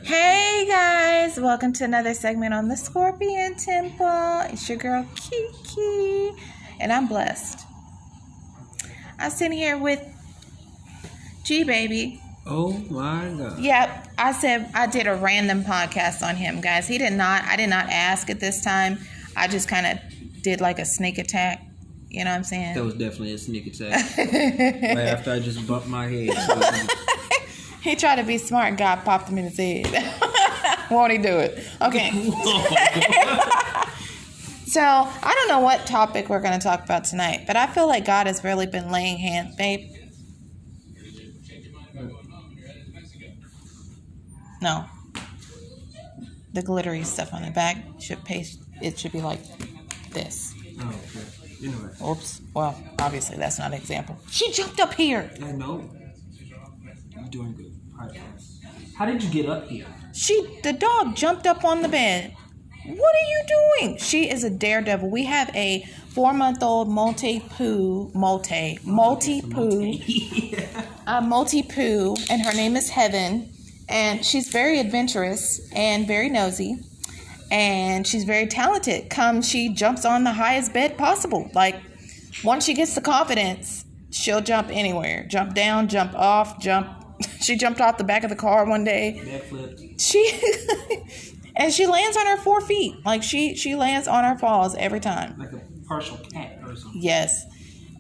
Hey guys, welcome to another segment on the Scorpion Temple. It's your girl Kiki, and I'm blessed. I'm sitting here with G Baby. Oh my God. Yep, I said I did a random podcast on him, guys. I did not ask at this time. I just kind of did like a sneak attack. You know what I'm saying? That was definitely a sneak attack. Right after I just bumped my head. He tried to be smart and God popped him in his head. Won't he do it? Okay. So, I don't know what topic we're going to talk about tonight, but I feel like God has really been laying hands, babe. No. The glittery stuff on the back should be like this. Oh, okay. Anyway. Oops. Well, obviously that's not an example. She jumped up here. I know. You're doing good. How did you get up here? The dog jumped up on the bed. What are you doing? She is a daredevil. We have a 4-month-old multi-poo, and her name is Heaven. And she's very adventurous and very nosy. And she's very talented. She jumps on the highest bed possible. Like, once she gets the confidence, she'll jump anywhere. Jump down, jump off, jump. She jumped off the back of the car one day. Backflip. And she lands on her 4 feet. Like, she lands on her paws every time. Like a partial cat or something. Yes.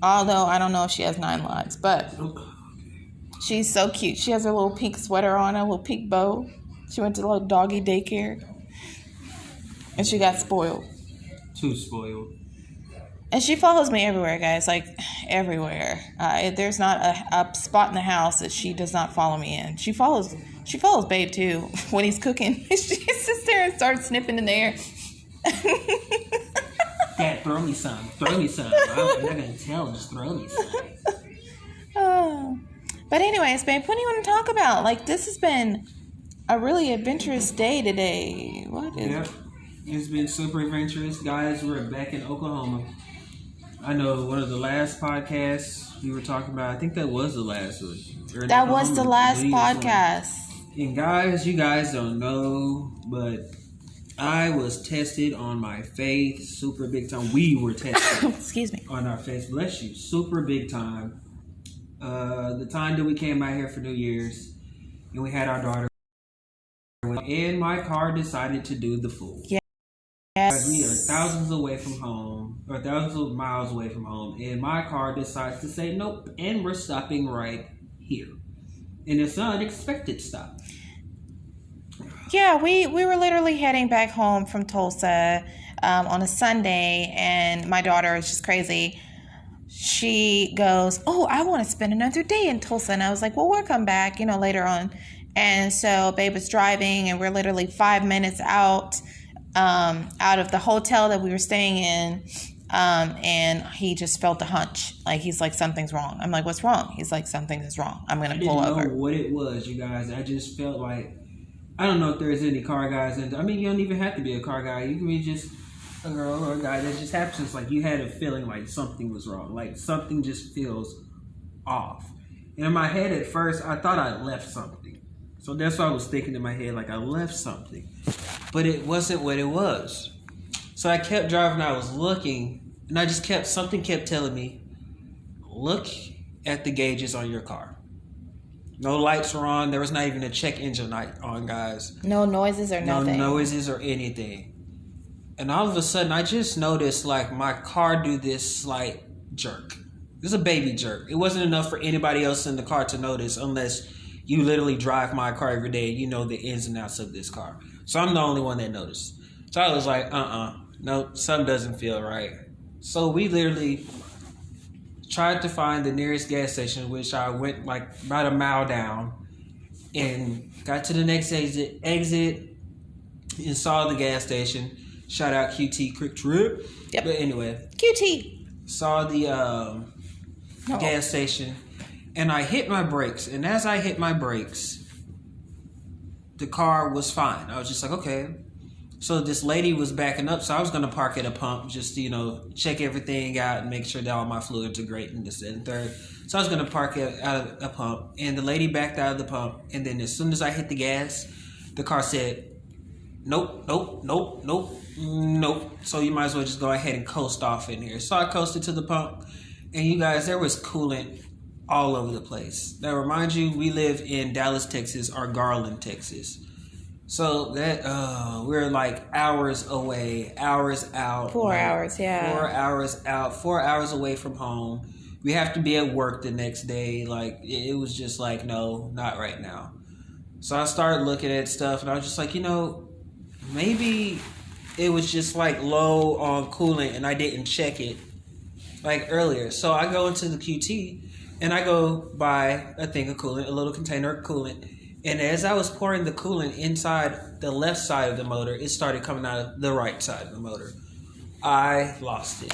Although, I don't know if she has 9 lives. But she's so cute. She has her little pink sweater on, a little pink bow. She went to the little doggy daycare. And she got spoiled. Too spoiled. And she follows me everywhere, guys. Like, everywhere. There's not a spot in the house that she does not follow me in. She follows Babe, too, when he's cooking. She sits there and starts sniffing in the air. Dad, throw me some. I'm not going to tell. Just throw me some. But anyways, babe, what do you want to talk about? Like, this has been a really adventurous day today. What is it? It's been super adventurous. Guys, we're back in Oklahoma. I know one of the last podcasts we were talking about, I think that was the last one. That was the last podcast. And guys, you guys don't know, but I was tested on my faith super big time. We were tested. Excuse me. On our faith. Bless you. Super big time. The time that we came out here for New Year's and we had our daughter. And my car decided to do the fool. Yeah. Yes. We are thousands of miles away from home, and my car decides to say nope, and we're stopping right here. And it's an unexpected stop. Yeah, we were literally heading back home from Tulsa on a Sunday, and my daughter is just crazy. She goes, "Oh, I want to spend another day in Tulsa," and I was like, "Well, we'll come back, later on." And so Babe was driving, and we're literally 5 minutes out of the hotel that we were staying in, and he just felt a hunch. Like, he's like, something's wrong. I'm like, what's wrong? He's like, something is wrong. I'm going to pull over. I didn't know what it was, you guys. I just felt like, I don't know if there's any car guys. You don't even have to be a car guy. You can be just a girl or a guy that just happens. Like, you had a feeling like something was wrong. Like, something just feels off. And in my head at first, I thought I left something. So that's what I was thinking in my head, like I left something. But it wasn't what it was. So I kept driving, I was looking, and something kept telling me, look at the gauges on your car. No lights were on. There was not even a check engine light on, guys. No noises or nothing. No noises or anything. And all of a sudden, I just noticed, like, my car do this slight jerk. It was a baby jerk. It wasn't enough for anybody else in the car to notice unless you literally drive my car every day. You know the ins and outs of this car. So I'm the only one that noticed. So I was like, no, something doesn't feel right. So we literally tried to find the nearest gas station, which I went like about a mile down and got to the next exit and saw the gas station. Shout out QT Quick Trip. Yep. But anyway. QT. Saw the gas station. And I hit my brakes. And as I hit my brakes, the car was fine. I was just like, okay. So this lady was backing up, so I was gonna park at a pump just to, check everything out and make sure that all my fluids are great and this and third. So I was gonna park at a pump, and the lady backed out of the pump, and then as soon as I hit the gas, the car said, "Nope, nope, nope, nope, nope." So you might as well just go ahead and coast off in here. So I coasted to the pump, and you guys, there was coolant all over the place. Now, remind you, we live in Dallas, Texas, or Garland, Texas. So that we're like hours away, hours out. 4 hours, yeah. 4 hours out, 4 hours away from home. We have to be at work the next day. Like, it was just like, no, not right now. So I started looking at stuff, and I was just like, maybe it was just like low on coolant, and I didn't check it like earlier. So I go into the QT, and I go buy a thing of coolant, a little container of coolant. And as I was pouring the coolant inside the left side of the motor, it started coming out of the right side of the motor. I lost it.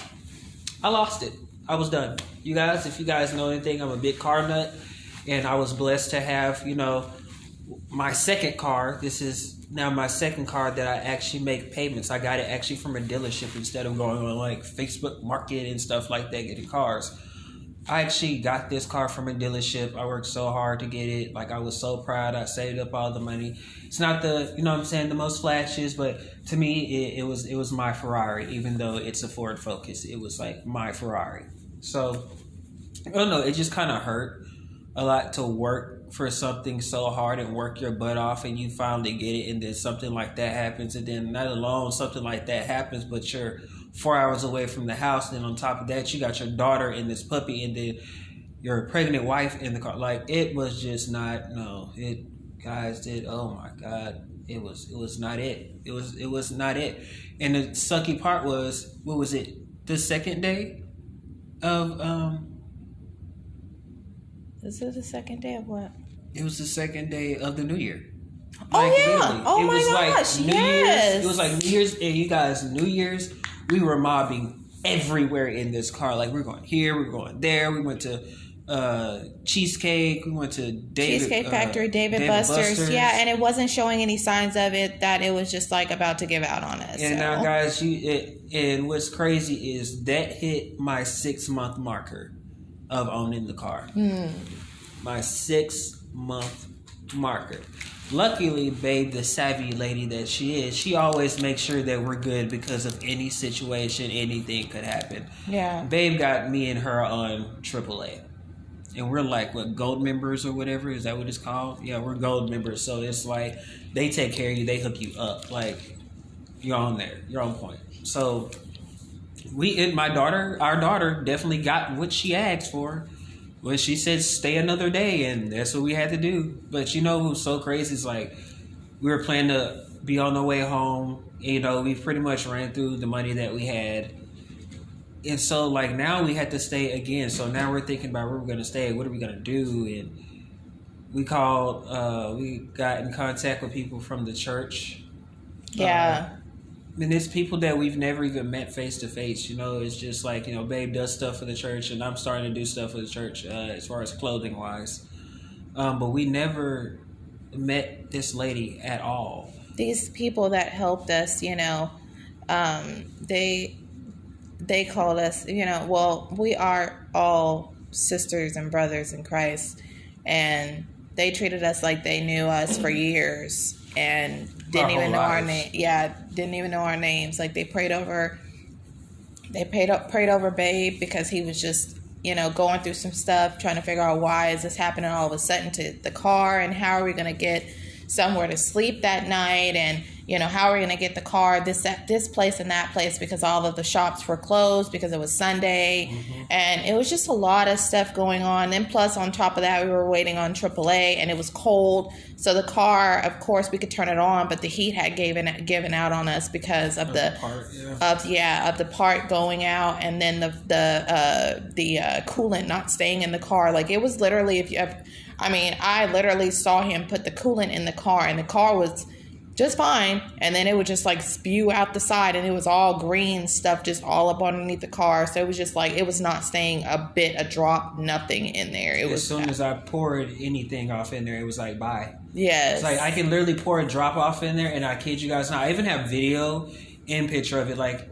I I was done. You guys, if you guys know anything, I'm a big car nut. And I was blessed to have, my second car. This is now my second car that I actually make payments. I got it actually from a dealership instead of going on like Facebook Market and stuff like that, getting cars. I actually got this car from a dealership. I worked so hard to get it. Like, I was so proud. I saved up all the money. It's not the, the most flashes, but to me, it was my Ferrari, even though it's a Ford Focus. It was like my Ferrari. So, I don't know. It just kind of hurt a lot to work for something so hard and work your butt off, and you finally get it, and then something like that happens, and then not alone something like that happens, but you're 4 hours away from the house, and on top of that, you got your daughter and this puppy, and then your pregnant wife in the car. Like, it was just not, oh my God, it was not it. It was not it. And the sucky part was, what was it? The second day of Is it the second day of what? It was the second day of the New Year. Oh, yeah. Literally. Oh, it my was gosh. Like New Year's. It was like New Year's. And you guys, New Year's, we were mobbing everywhere in this car. Like, we're going here, we're going there. We went to Cheesecake. We went to Cheesecake Factory, David Buster's. Yeah, and it wasn't showing any signs of it, that it was just like about to give out on us. And now, guys, and what's crazy is that hit my 6-month marker of owning the car. My 6-month marker. Luckily, Babe, the savvy lady that she is, she always makes sure that we're good because of any situation, anything could happen. Yeah. Babe got me and her on AAA. And we're like, what, gold members or whatever? Is that what it's called? Yeah, we're gold members. So it's like, they take care of you. They hook you up. Like, you're on there. You're on point. So, our daughter definitely got what she asked for. When she said stay another day, and that's what we had to do. But what was so crazy is, like, we were planning to be on the way home. We pretty much ran through the money that we had. And so, like, now we had to stay again. So now we're thinking about where we're going to stay. What are we going to do? And we got in contact with people from the church. Yeah. And it's people that we've never even met face to face. It's just like, Babe does stuff for the church, and I'm starting to do stuff for the church as far as clothing wise. But we never met this lady at all. These people that helped us, they called us, we are all sisters and brothers in Christ, and they treated us like they knew us for years and didn't even know our name. Yeah, didn't even know our names. Like, they prayed over Babe because he was just, going through some stuff, trying to figure out why is this happening all of a sudden to the car, and how are we going to get somewhere to sleep that night, and how are we going to get the car this place and that place, because all of the shops were closed because it was Sunday. And it was just a lot of stuff going on. And plus, on top of that, we were waiting on AAA, and it was cold, so the car, of course, we could turn it on, but the heat had given out on us because of the part going out, and then the coolant not staying in the car. Like, it was literally, I literally saw him put the coolant in the car, and the car was just fine, and then it would just like spew out the side, and it was all green stuff just all up underneath the car. So it was just like, it was not staying a drop, nothing in there. As soon as I poured anything off in there, it was like, bye. Yes. It's like I can literally pour a drop off in there, and I kid you guys not, I even have video and picture of it. Like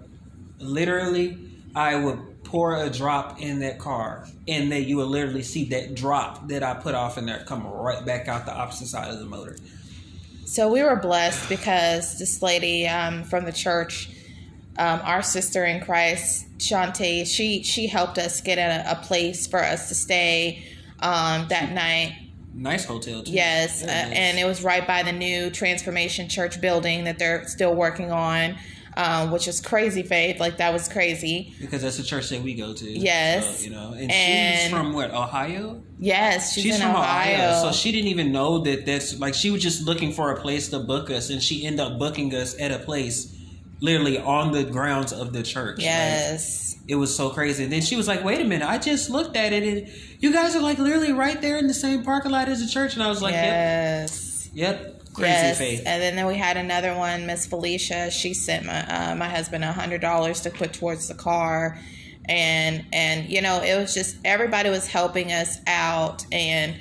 literally, I would pour a drop in that car, and then you would literally see that drop that I put off in there come right back out the opposite side of the motor. So we were blessed because this lady from the church, our sister in Christ, Shantae, she helped us get a place for us to stay that night. Nice hotel too. Yes, nice. And it was right by the new Transformation Church building that they're still working on, which is crazy, Faith. Like, that was crazy. Because that's the church that we go to. Yes. So, and she's from what, Ohio? Yes, she's in from Ohio. So she didn't even know that's, like, she was just looking for a place to book us, and she ended up booking us at a place literally on the grounds of the church. Yes. Like, it was so crazy. And then she was like, wait a minute, I just looked at it, and you guys are, like, literally right there in the same parking lot as the church. And I was like, yes. Yep. Crazy Faith. And then we had another one, Miss Felicia. She sent my husband $100 to put towards the car, and it was just, everybody was helping us out, and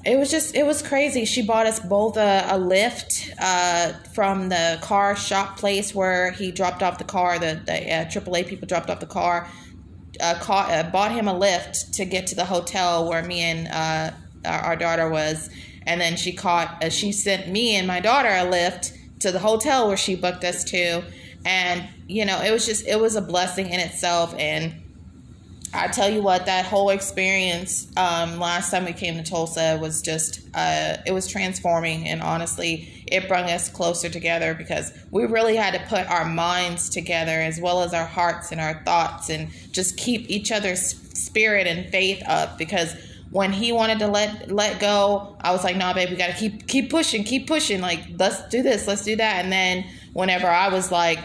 it was crazy. She bought us both a lift from the car shop place where he dropped off the car. The AAA people dropped off the car. Bought him a lift to get to the hotel where me and our daughter was. And then she sent me and my daughter a lift to the hotel where she booked us to. And, it was a blessing in itself. And I tell you what, that whole experience last time we came to Tulsa was just, it was transforming. And honestly, it brought us closer together because we really had to put our minds together as well as our hearts and our thoughts and just keep each other's spirit and faith up, because when he wanted to let go, I was like, nah, babe, we got to keep pushing. Like, let's do this, let's do that. And then whenever I was like,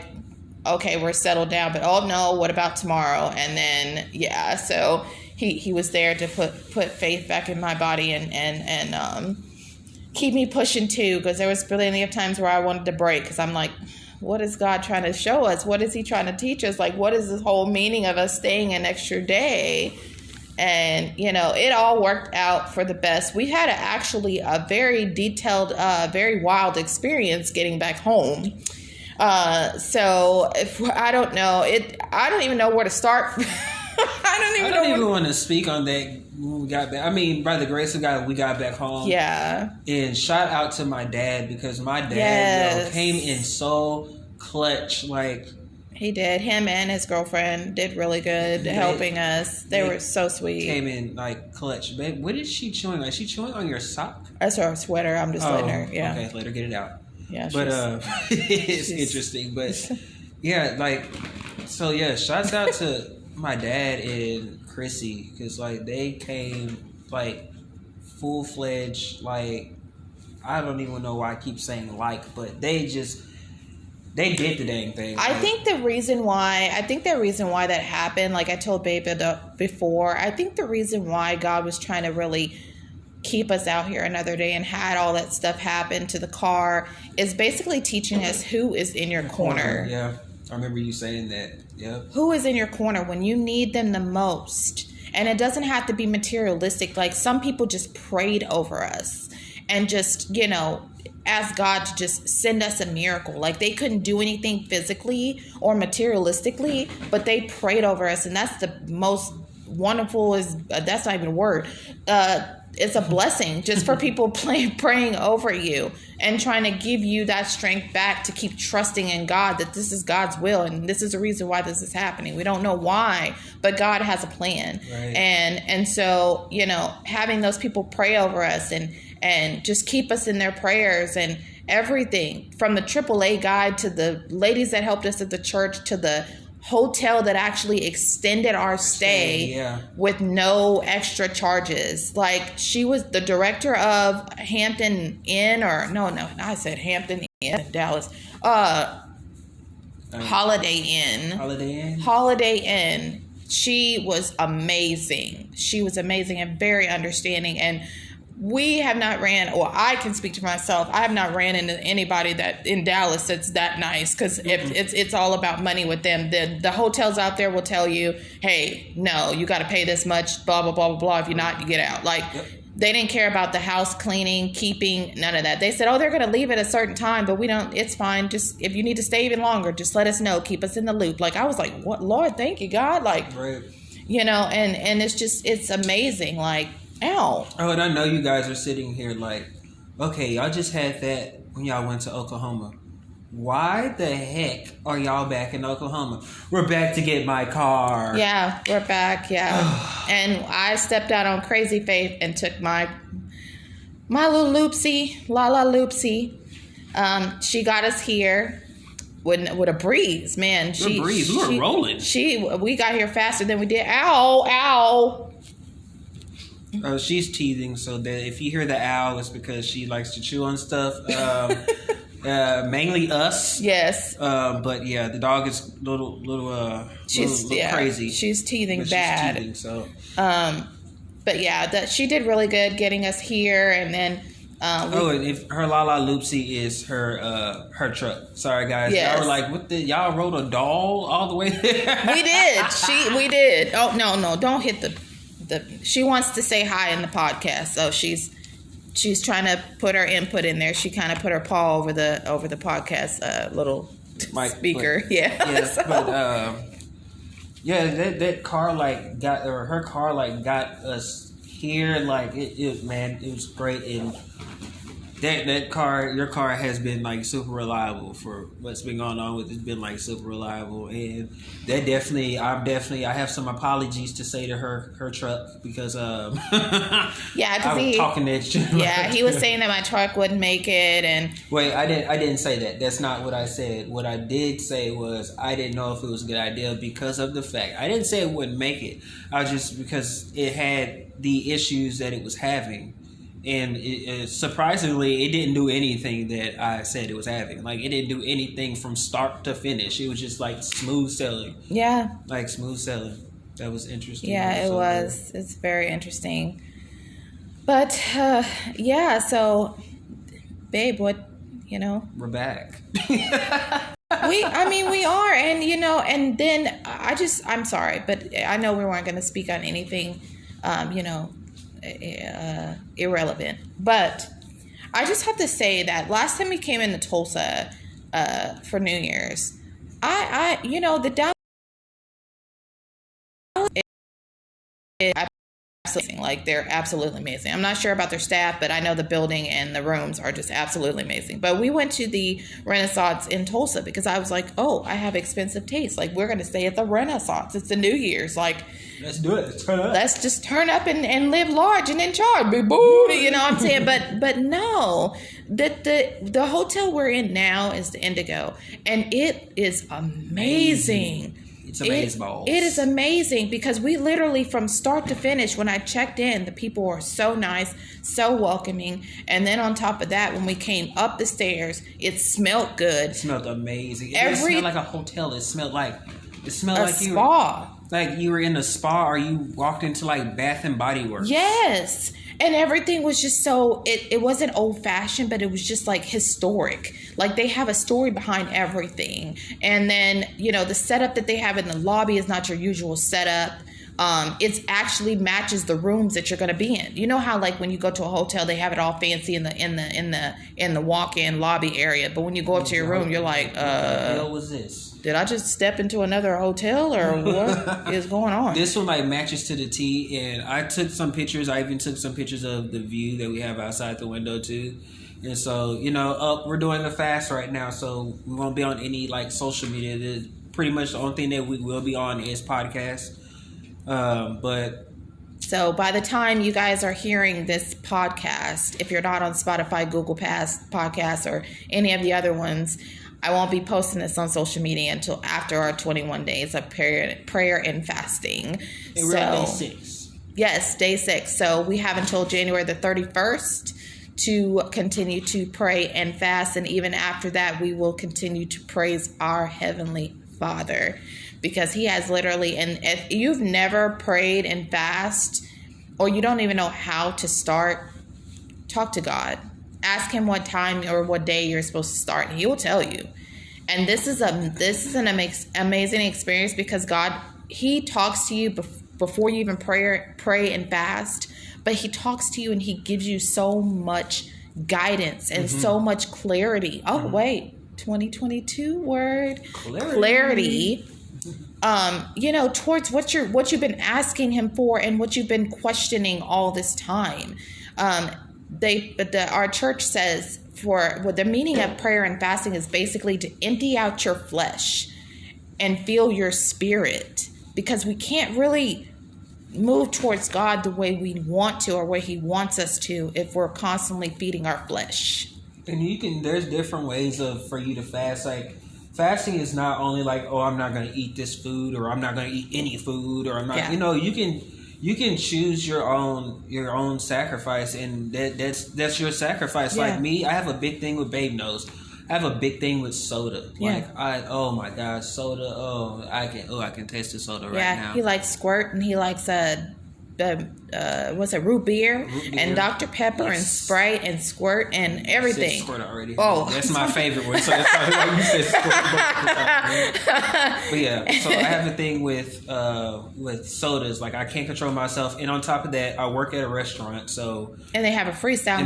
okay, we're settled down, but oh no, what about tomorrow? And then, yeah, so he was there to put faith back in my body and keep me pushing too, because there was plenty of times where I wanted to break, because I'm like, what is God trying to show us? What is he trying to teach us? Like, what is this whole meaning of us staying an extra day? And, it all worked out for the best. We had actually a very detailed, very wild experience getting back home. So I don't know. I don't even know where to start. I don't even want to speak on that when we got back. I mean, by the grace of God, we got back home. Yeah. And shout out to my dad, because my dad came in so clutch. Like, he did. Him and his girlfriend did really good helping us. They were so sweet. Came in like clutch. Babe, what is she chewing? Is she chewing on your sock? That's her sweater. I'm just letting her. Yeah. Okay, let her get it out. Yeah. But it's interesting. But yeah, like, so yeah, shouts out to my dad and Chrissy, because like they came like full fledged. Like, I don't even know why I keep saying like, but they did the dang thing. I think the reason why that happened, like I told Babe before, I think the reason why God was trying to really keep us out here another day and had all that stuff happen to the car is basically teaching us who is in your corner. Yeah, I remember you saying that. Yeah. Who is in your corner when you need them the most. And it doesn't have to be materialistic. Like, some people just prayed over us and just, ask God to just send us a miracle. Like, they couldn't do anything physically or materialistically, but they prayed over us. And that's the most wonderful, that's not even a word. It's a blessing just for people praying over you and trying to give you that strength back to keep trusting in God, that this is God's will and this is the reason why this is happening. We don't know why, but God has a plan. Right. And so, having those people pray over us and just keep us in their prayers and everything, from the AAA guide to the ladies that helped us at the church to the hotel that actually extended our stay with no extra charges. Like, she was the director of Hampton Inn, I said Hampton Inn in Dallas. Holiday Inn. She was amazing. And very understanding. And we have not I can speak to myself. I have not ran into anybody that in Dallas that's that nice, because it's all about money with them. The hotels out there will tell you, hey, no, you got to pay this much, blah, blah, blah, blah, blah. If you're not, you get out. Like, They didn't care about the house cleaning, keeping, none of that. They said, oh, they're going to leave at a certain time, but we don't, it's fine. Just, if you need to stay even longer, just let us know. Keep us in the loop. Like, I was like, what, Lord, thank you, God. Like, Right. you know, and it's just, it's amazing. Like, ow. Oh, and I know you guys are sitting here like, okay, y'all just had that when y'all went to Oklahoma. Why the heck are y'all back in Oklahoma? We're back to get my car. Yeah, we're back. Yeah. And I stepped out on crazy faith and took my little Loopsy, Lala Loopsy. She got us here with a breeze, man. We were rolling. We got here faster than we did. Ow. She's teething, so that if you hear the owl, it's because she likes to chew on stuff. Mainly us. Yes. But yeah, the dog is little crazy. She's teething but bad. She's teething, so. But yeah, she did really good getting us here, and then. And if her Lala Loopsy is her truck. Sorry guys, yes. Y'all were like, what the? Y'all rode a doll all the way there. We did. Oh no! Don't hit the. She wants to say hi in the podcast, so she's trying to put her input in there. She kind of put her paw over the podcast little Mic, speaker. But, yeah. So. But that car her car got us here. Like it was great. And that car, your car has been like super reliable for what's been going on with it. It's been like super reliable, and that I have some apologies to say to her truck because yeah, I was talking that shit. Yeah, he was saying that my truck wouldn't make it, and wait, I didn't say that. That's not what I said. What I did say was I didn't know if it was a good idea because of the fact I didn't say it wouldn't make it. I was just because it had the issues that it was having. And surprisingly, it didn't do anything that I said it was having. Like, it didn't do anything from start to finish. It was just, like, smooth sailing. Yeah. Like, smooth sailing. That was interesting. Yeah, it was. It's very interesting. But, yeah, so, babe, what, We're back. we are. And, and then I'm sorry, but I know we weren't going to speak on anything, irrelevant, but I just have to say that last time we came into Tulsa for New Year's, the Dallas is amazing. Like, they're absolutely amazing. I'm not sure about their staff, but I know the building and the rooms are just absolutely amazing. But we went to the Renaissance in Tulsa because I was like, oh, I have expensive taste. Like, we're going to stay at the Renaissance. It's the New Year's. Like, let's do it. Let's turn up. Let's just turn up and live large and in charge. Big booty, you know what I'm saying? But no, the hotel we're in now is the Indigo, and it is amazing. It's amazing. It is amazing because we literally, from start to finish, when I checked in, the people were so nice, so welcoming. And then on top of that, when we came up the stairs, it smelled good. It smelled amazing. It didn't smell like a hotel. It smelled like a spa. Like you were in a spa, or you walked into like Bath and Body Works. Yes. And everything was just so, it wasn't old fashioned, but it was just like historic. Like, they have a story behind everything. And then, the setup that they have in the lobby is not your usual setup. It actually matches the rooms that you're going to be in. You know how, like, when you go to a hotel, they have it all fancy in the walk-in lobby area, but when you go up to your room, you're like, what the hell was this? Did I just step into another hotel, or what is going on? This one like matches to the T, and I took some pictures. I even took some pictures of the view that we have outside the window too. And so, we're doing a fast right now, so we won't be on any like social media. Pretty much the only thing that we will be on is podcast. So by the time you guys are hearing this podcast, if you're not on Spotify, Google Podcasts, or any of the other ones, I won't be posting this on social media until after our 21 days of prayer and fasting. And we're at day 6. Yes, day 6. So we have until January the 31st to continue to pray and fast. And even after that, we will continue to praise our Heavenly Father, because He has literally, and if you've never prayed and fast, or you don't even know how to start, talk to God. Ask Him what time or what day you're supposed to start, and He will tell you. And this is an amazing experience, because God, He talks to you before you even pray and fast, but he talks to you and he gives you so much guidance and so much clarity. Oh, wait, 2022 word, clarity. Towards what you've been asking him for and what you've been questioning all this time. Our church says the meaning of prayer and fasting is basically to empty out your flesh and feel your spirit, because we can't really move towards God the way we want to or where he wants us to if we're constantly feeding our flesh. And there's different ways for you to fast. Like, fasting is not only like, oh, I'm not going to eat this food, or I'm not going to eat any food, or I'm not, you can choose your own sacrifice, and that's your sacrifice. Yeah. Like me, I have a big thing with Babe Knows. I have a big thing with soda. Yeah. Like oh my God, soda. I can taste the soda right now. Yeah, he likes Squirt, and he likes root beer and Dr. Pepper and Sprite and Squirt and everything. I said Squirt already. Oh, that's my favorite one. So that's probably why you said Squirt. But yeah, so I have a thing with sodas. Like, I can't control myself, and on top of that, I work at a restaurant, and they have a freestyle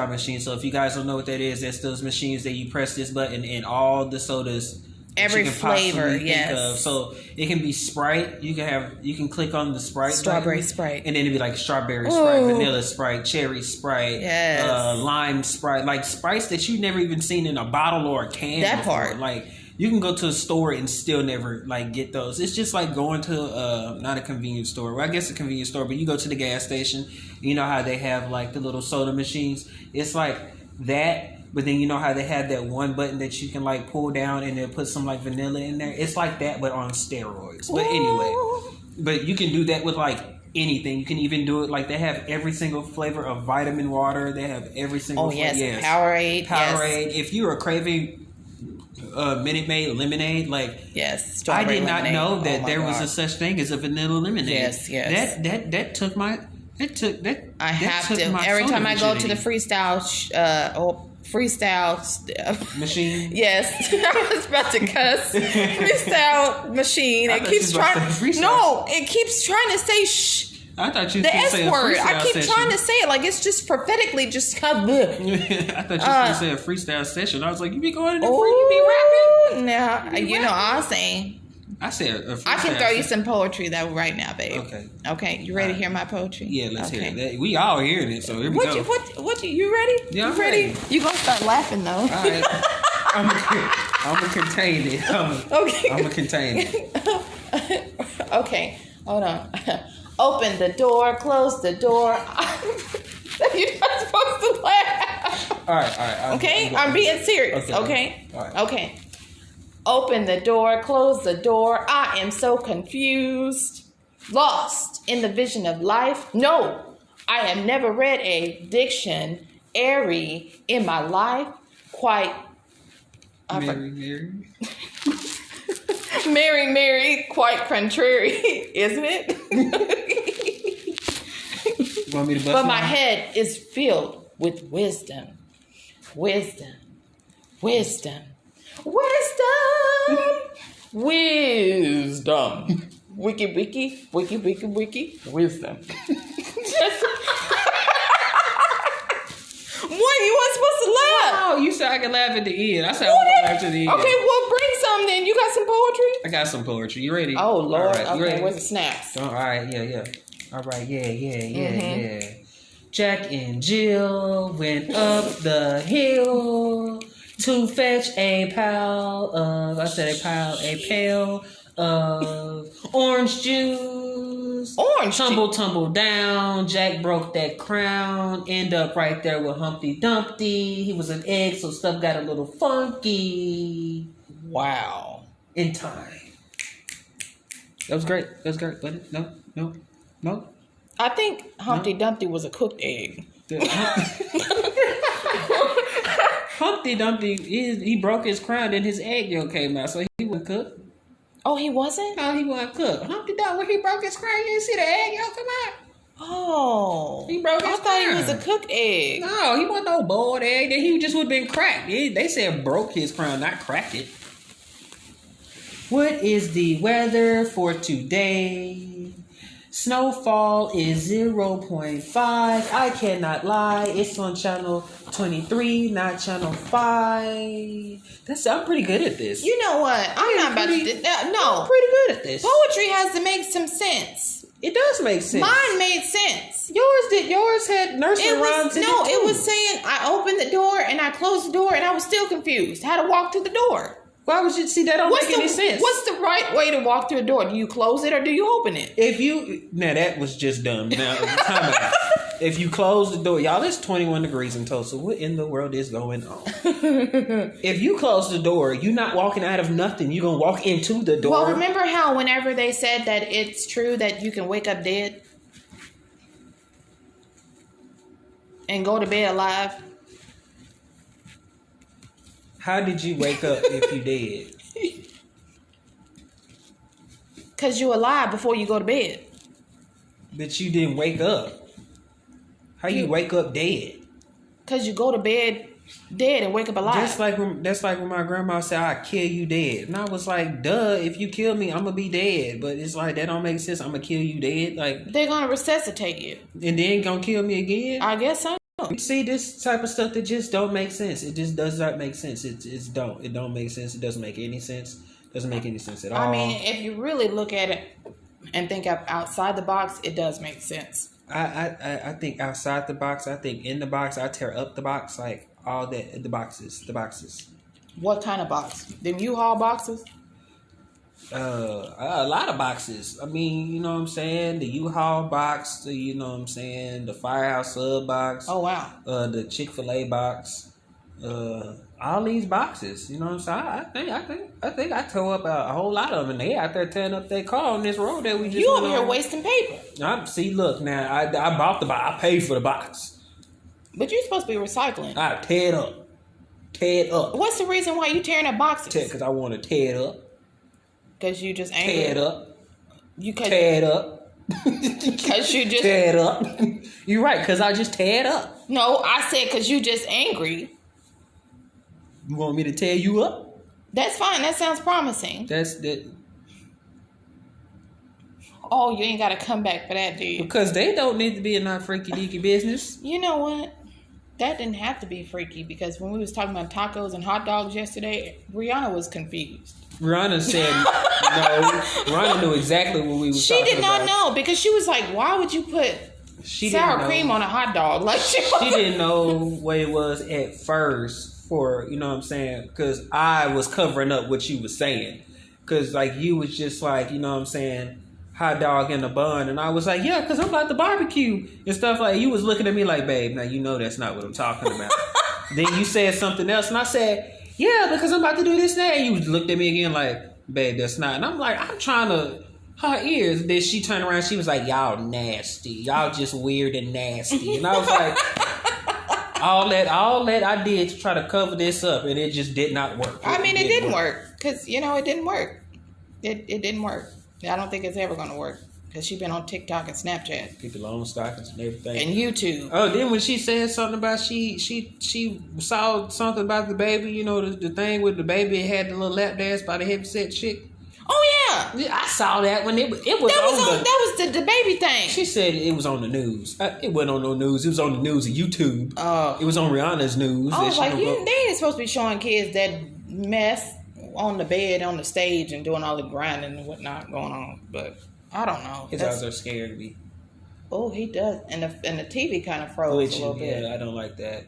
machine. So if you guys don't know what that is, that's those machines that you press this button and all the sodas. Every flavor, yes. So it can be Sprite. You can click on the Sprite, strawberry button, Sprite, and then it'd be like strawberry Sprite, vanilla Sprite, cherry Sprite, lime Sprite, like Sprites that you've never even seen in a bottle or a can. That before. part, like, you can go to a store and still never get those. It's just like going to not a convenience store. Well, I guess a convenience store, but you go to the gas station. You know how they have like the little soda machines. It's like that. But then you know how they have that one button that you can like pull down and then put some like vanilla in there? It's like that, but on steroids. But anyway, but you can do that with like anything. You can even do it like they have every single flavor of vitamin water. They have every single flavor. Yes. Powerade. If you are craving Minute Maid lemonade, yes, I did not know that there was a such thing as a vanilla lemonade. Yes. That took my I have to every time I go to the freestyle machine. Yes, I was about to cuss. Freestyle machine. It keeps trying to say shh. I thought you the S say word. A I keep session. trying to say it like it's just prophetically just come. I thought you were going to say a freestyle session. I was like, you be going in there you be rapping? Now I was saying. I said a freestyle I can throw you some poetry though right now, babe. Okay. You ready to hear my poetry? Yeah, let's hear it. We all hearing it, so here we go. You ready? Yeah, I'm ready? You gonna start laughing though? All right. I'm gonna contain it. I'm gonna contain it. Okay, hold on. Open the door, close the door. You're not supposed to laugh. All right. Okay, I'm being serious. Okay. All right. Okay. Open the door, close the door. I am so confused. Lost in the vision of life. No, I have never read a dictionary in my life. Quite. Mary, quite contrary, isn't it? You want me to bust but my head is filled with wisdom. Wisdom. Wiki, wisdom. What? You weren't supposed to laugh. Oh, you said I could laugh at the end. I said I was going to laugh to the end. Okay, well, bring some then. You got some poetry? I got some poetry. You ready? Oh, Lord. All right. Okay, ready? where's the snacks? All right, yeah. All right, yeah. Jack and Jill went up the hill to fetch a pail of orange juice. Tumble down. Jack broke that crown. End up right there with Humpty Dumpty. He was an egg, so stuff got a little funky. Wow. In time. That was great. But no. I think Humpty Dumpty was a cooked egg. Humpty Dumpty, he broke his crown and his egg yolk came out, so he wasn't cooked. Oh, he wasn't? No, he wasn't cooked. Humpty Dumpty, when he broke his crown, you didn't see the egg yolk come out. Oh. He broke his crown. I thought he was a cooked egg. No, he wasn't no boiled egg. He just would have been cracked. They said broke his crown, not cracked it. What is the weather for today? Snowfall is 0.5. I cannot lie. It's on channel 23, not channel 5. I'm pretty good at this. You know what? I'm not about to. No. I'm pretty good at this. Poetry has to make some sense. It does make sense. Mine made sense. Yours did. Yours had nursery rhymes in it. No, it was saying I opened the door and I closed the door and I was still confused how to walk through the door. Why would you see that? Don't make any sense. What's the right way to walk through a door? Do you close it or do you open it? Now that was just dumb. Now, time out. If you close the door, y'all, it's 21 degrees in Tulsa. What in the world is going on? If you close the door, you're not walking out of nothing. You're going to walk into the door. Well, remember how whenever they said that it's true that you can wake up dead and go to bed alive? How did you wake up if you did? Because you're alive before you go to bed. But you didn't wake up. How you wake up dead? Because you go to bed dead and wake up alive. That's like when my grandma said, "I kill you dead," and I was like, "Duh! If you kill me, I'm gonna be dead." But it's like that don't make sense. I'm gonna kill you dead, like they're gonna resuscitate you, and then gonna kill me again. I guess so. See, this type of stuff that just don't make sense. It just does not make sense. It don't make sense. It doesn't make any sense. Doesn't make any sense at all. I mean, if you really look at it and think outside the box, it does make sense. I think outside the box. I think in the box. I tear up the box, like all that. The boxes. What kind of box? Them U-Haul boxes? A lot of boxes. I mean, you know what I'm saying? The U-Haul box, you know what I'm saying? The Firehouse Sub box. Oh, wow. The Chick-fil-A box. All these boxes, you know what I'm saying? I think I tore up a whole lot of them, and they out there tearing up their car on this road that we just You over here wasting paper. See, look, now, I bought the box. I paid for the box. But you're supposed to be recycling. I tear it up. Tear it up. What's the reason why you tearing up boxes? Because I want to tear it up. Because you just angry. Tear it up. Tear it up. Because you just... Tear it up. You're right, because I just tear it up. No, I said because you just angry. You want me to tear you up? That's fine. That sounds promising. That's that. Oh, you ain't got to come back for that, do you? Because they don't need to be in our freaky deaky business. You know what? That didn't have to be freaky because when we was talking about tacos and hot dogs yesterday, Rihanna was confused. Rihanna said no. Rihanna knew exactly what we were talking about. She did not know because she was like, why would you put sour cream on a hot dog? Like she didn't know what it was at first for, you know what I'm saying? Because I was covering up what you was saying. Because like you was just like, you know what I'm saying, hot dog in a bun. And I was like, yeah, because I'm about to barbecue and stuff like you was looking at me like, babe, now you know that's not what I'm talking about. Then you said something else and I said, yeah, because I'm about to do this now. And you looked at me again like, babe, that's not. And I'm like, I'm trying to, her ears. Then she turned around, she was like, y'all nasty. Y'all just weird and nasty. And I was like, all that I did to try to cover this up and it just did not work. I mean, it didn't work. Because, you know, it didn't work. It didn't work. I don't think it's ever going to work. Because she's been on TikTok and Snapchat. People on stockings and everything. And YouTube. Oh, then when she said something about she saw something about the baby, you know, the thing with the baby had the little lap dance by the heavyset chick. Oh, yeah. I saw that when it was that was the baby thing. She said it was on the news. It wasn't on no news. It was on the news of YouTube. It was on Rihanna's news. I was like, they ain't supposed to be showing kids that mess on the bed, on the stage, and doing all the grinding and whatnot going on. But I don't know. His eyes are scaring me. Oh, he does. And the TV kind of froze a little bit. Yeah, I don't like that.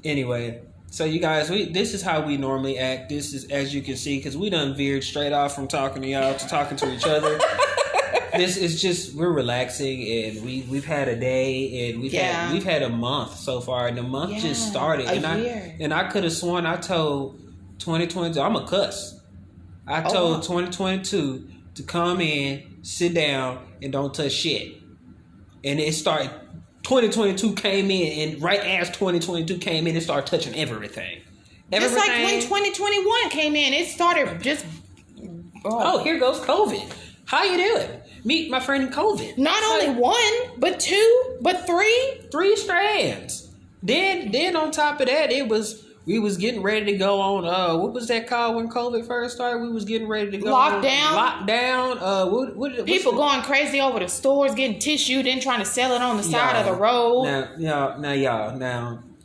Anyway, so you guys, this is how we normally act. This is, as you can see, because we done veered straight off from talking to y'all to talking to each other. This is just, we're relaxing and we've had a day and we've had a month so far and the month just started. And I could have sworn I told 2022, I'm a cuss. I told 2022 to come in, sit down, and don't touch shit. And it started, 2022 came in, and right as 2022 came in, it started touching everything. Just like when 2021 came in, it started just... Oh, here goes COVID. How you doing? Meet my friend COVID. Not only one, but two, but three. 3 strands. Then on top of that, it was We was getting ready to go on. What was that called when COVID first started? We was getting ready to go lockdown. What people going crazy over the stores, getting tissue, then trying to sell it on the side of the road.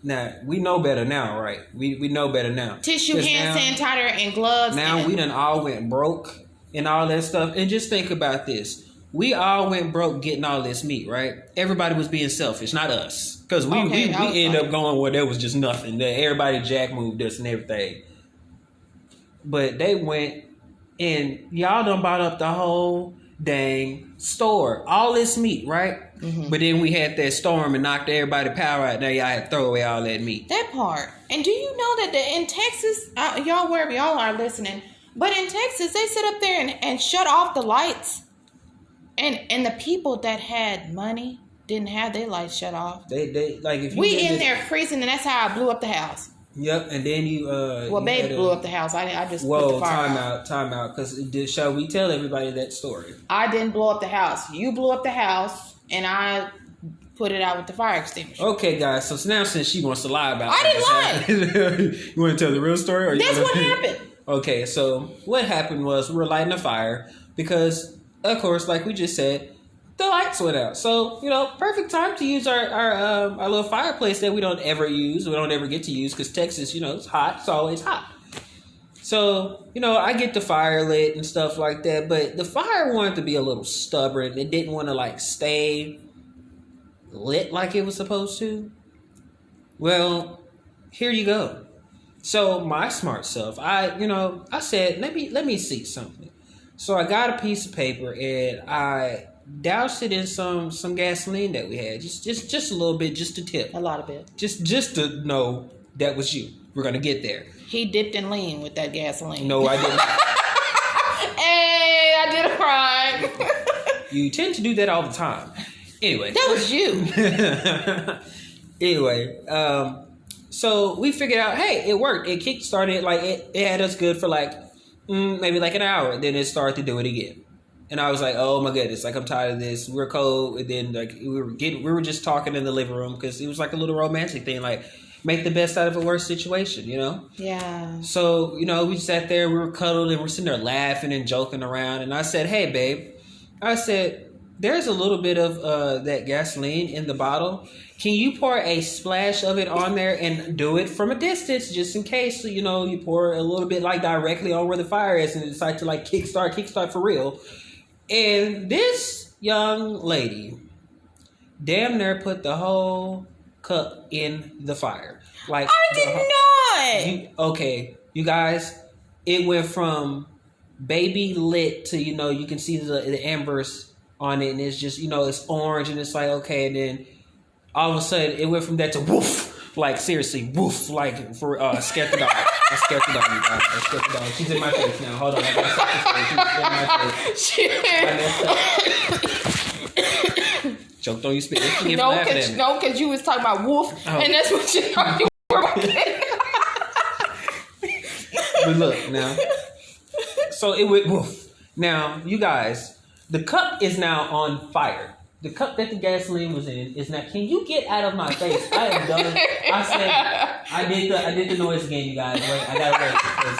Now we know better now, right? We know better now. Tissue, hand sanitizer, and gloves. Now we done all went broke and all that stuff. And just think about this. We all went broke getting all this meat, right? Everybody was being selfish, not us. Because we end up going where there was just nothing. Everybody jack moved us and everything. But they went and y'all done bought up the whole dang store. All this meat, right? Mm-hmm. But then we had that storm and knocked everybody power out. Now y'all had to throw away all that meat. That part. And do you know that in Texas, y'all wherever y'all are listening, but in Texas, they sit up there and shut off the lights. And the people that had money didn't have their lights shut off. They like if you we in there freezing, and that's how I blew up the house. Yep, and then you baby blew up the house. I just put the fire time out. Because shall we tell everybody that story? I didn't blow up the house. You blew up the house, and I put it out with the fire extinguisher. Okay, guys. So now since she wants to lie about, I didn't lie. You want to tell the real story? Or that's what happened. Okay, so what happened was we were lighting a fire because, of course, like we just said, the lights went out. So, perfect time to use our little fireplace that we don't ever use. We don't ever get to use because Texas, it's hot. It's always hot. So, I get the fire lit and stuff like that. But the fire wanted to be a little stubborn. It didn't want to, stay lit like it was supposed to. Well, here you go. So, my smart self, I said, let me see something. So, I got a piece of paper and I doused it in some gasoline that we had, just a little bit, just a tip, a lot of it, just to know that was you. We're gonna get there. He dipped in lean with that gasoline. No, I didn't. Hey, I did a crime. You tend to do that all the time. Anyway, that was you. Anyway, so we figured out, hey, it worked. It kick-started, it had us good for maybe an hour. Then it started to do it again. And I was like, oh my goodness, I'm tired of this. We're cold. And then we were just talking in the living room because it was a little romantic thing, make the best out of a worse situation, Yeah. So, we sat there, we were cuddled and we're sitting there laughing and joking around. And I said, hey, babe, there's a little bit of that gasoline in the bottle. Can you pour a splash of it on there and do it from a distance just in case, you pour a little bit directly on where the fire is and decide to kickstart for real. And this young lady damn near put the whole cup in the fire. I did not. Okay, you guys, it went from baby lit to, you can see the embers on it and it's just, it's orange and it's okay. And then all of a sudden it went from that to woof. Seriously, woof, for scared the dog. I scared the dog, you guys. I scared the dog. She's in my face now. Hold on. I gotta set this face. She's in my face. Choked on you spit. No, because you was talking about woof, and that's what you were. But look, now. So it went woof. Now, you guys, the cup is now on fire. The cup that the gasoline was in is now. Can you get out of my face? I am done. I said I did the noise again, you guys. Wait, I gotta wait because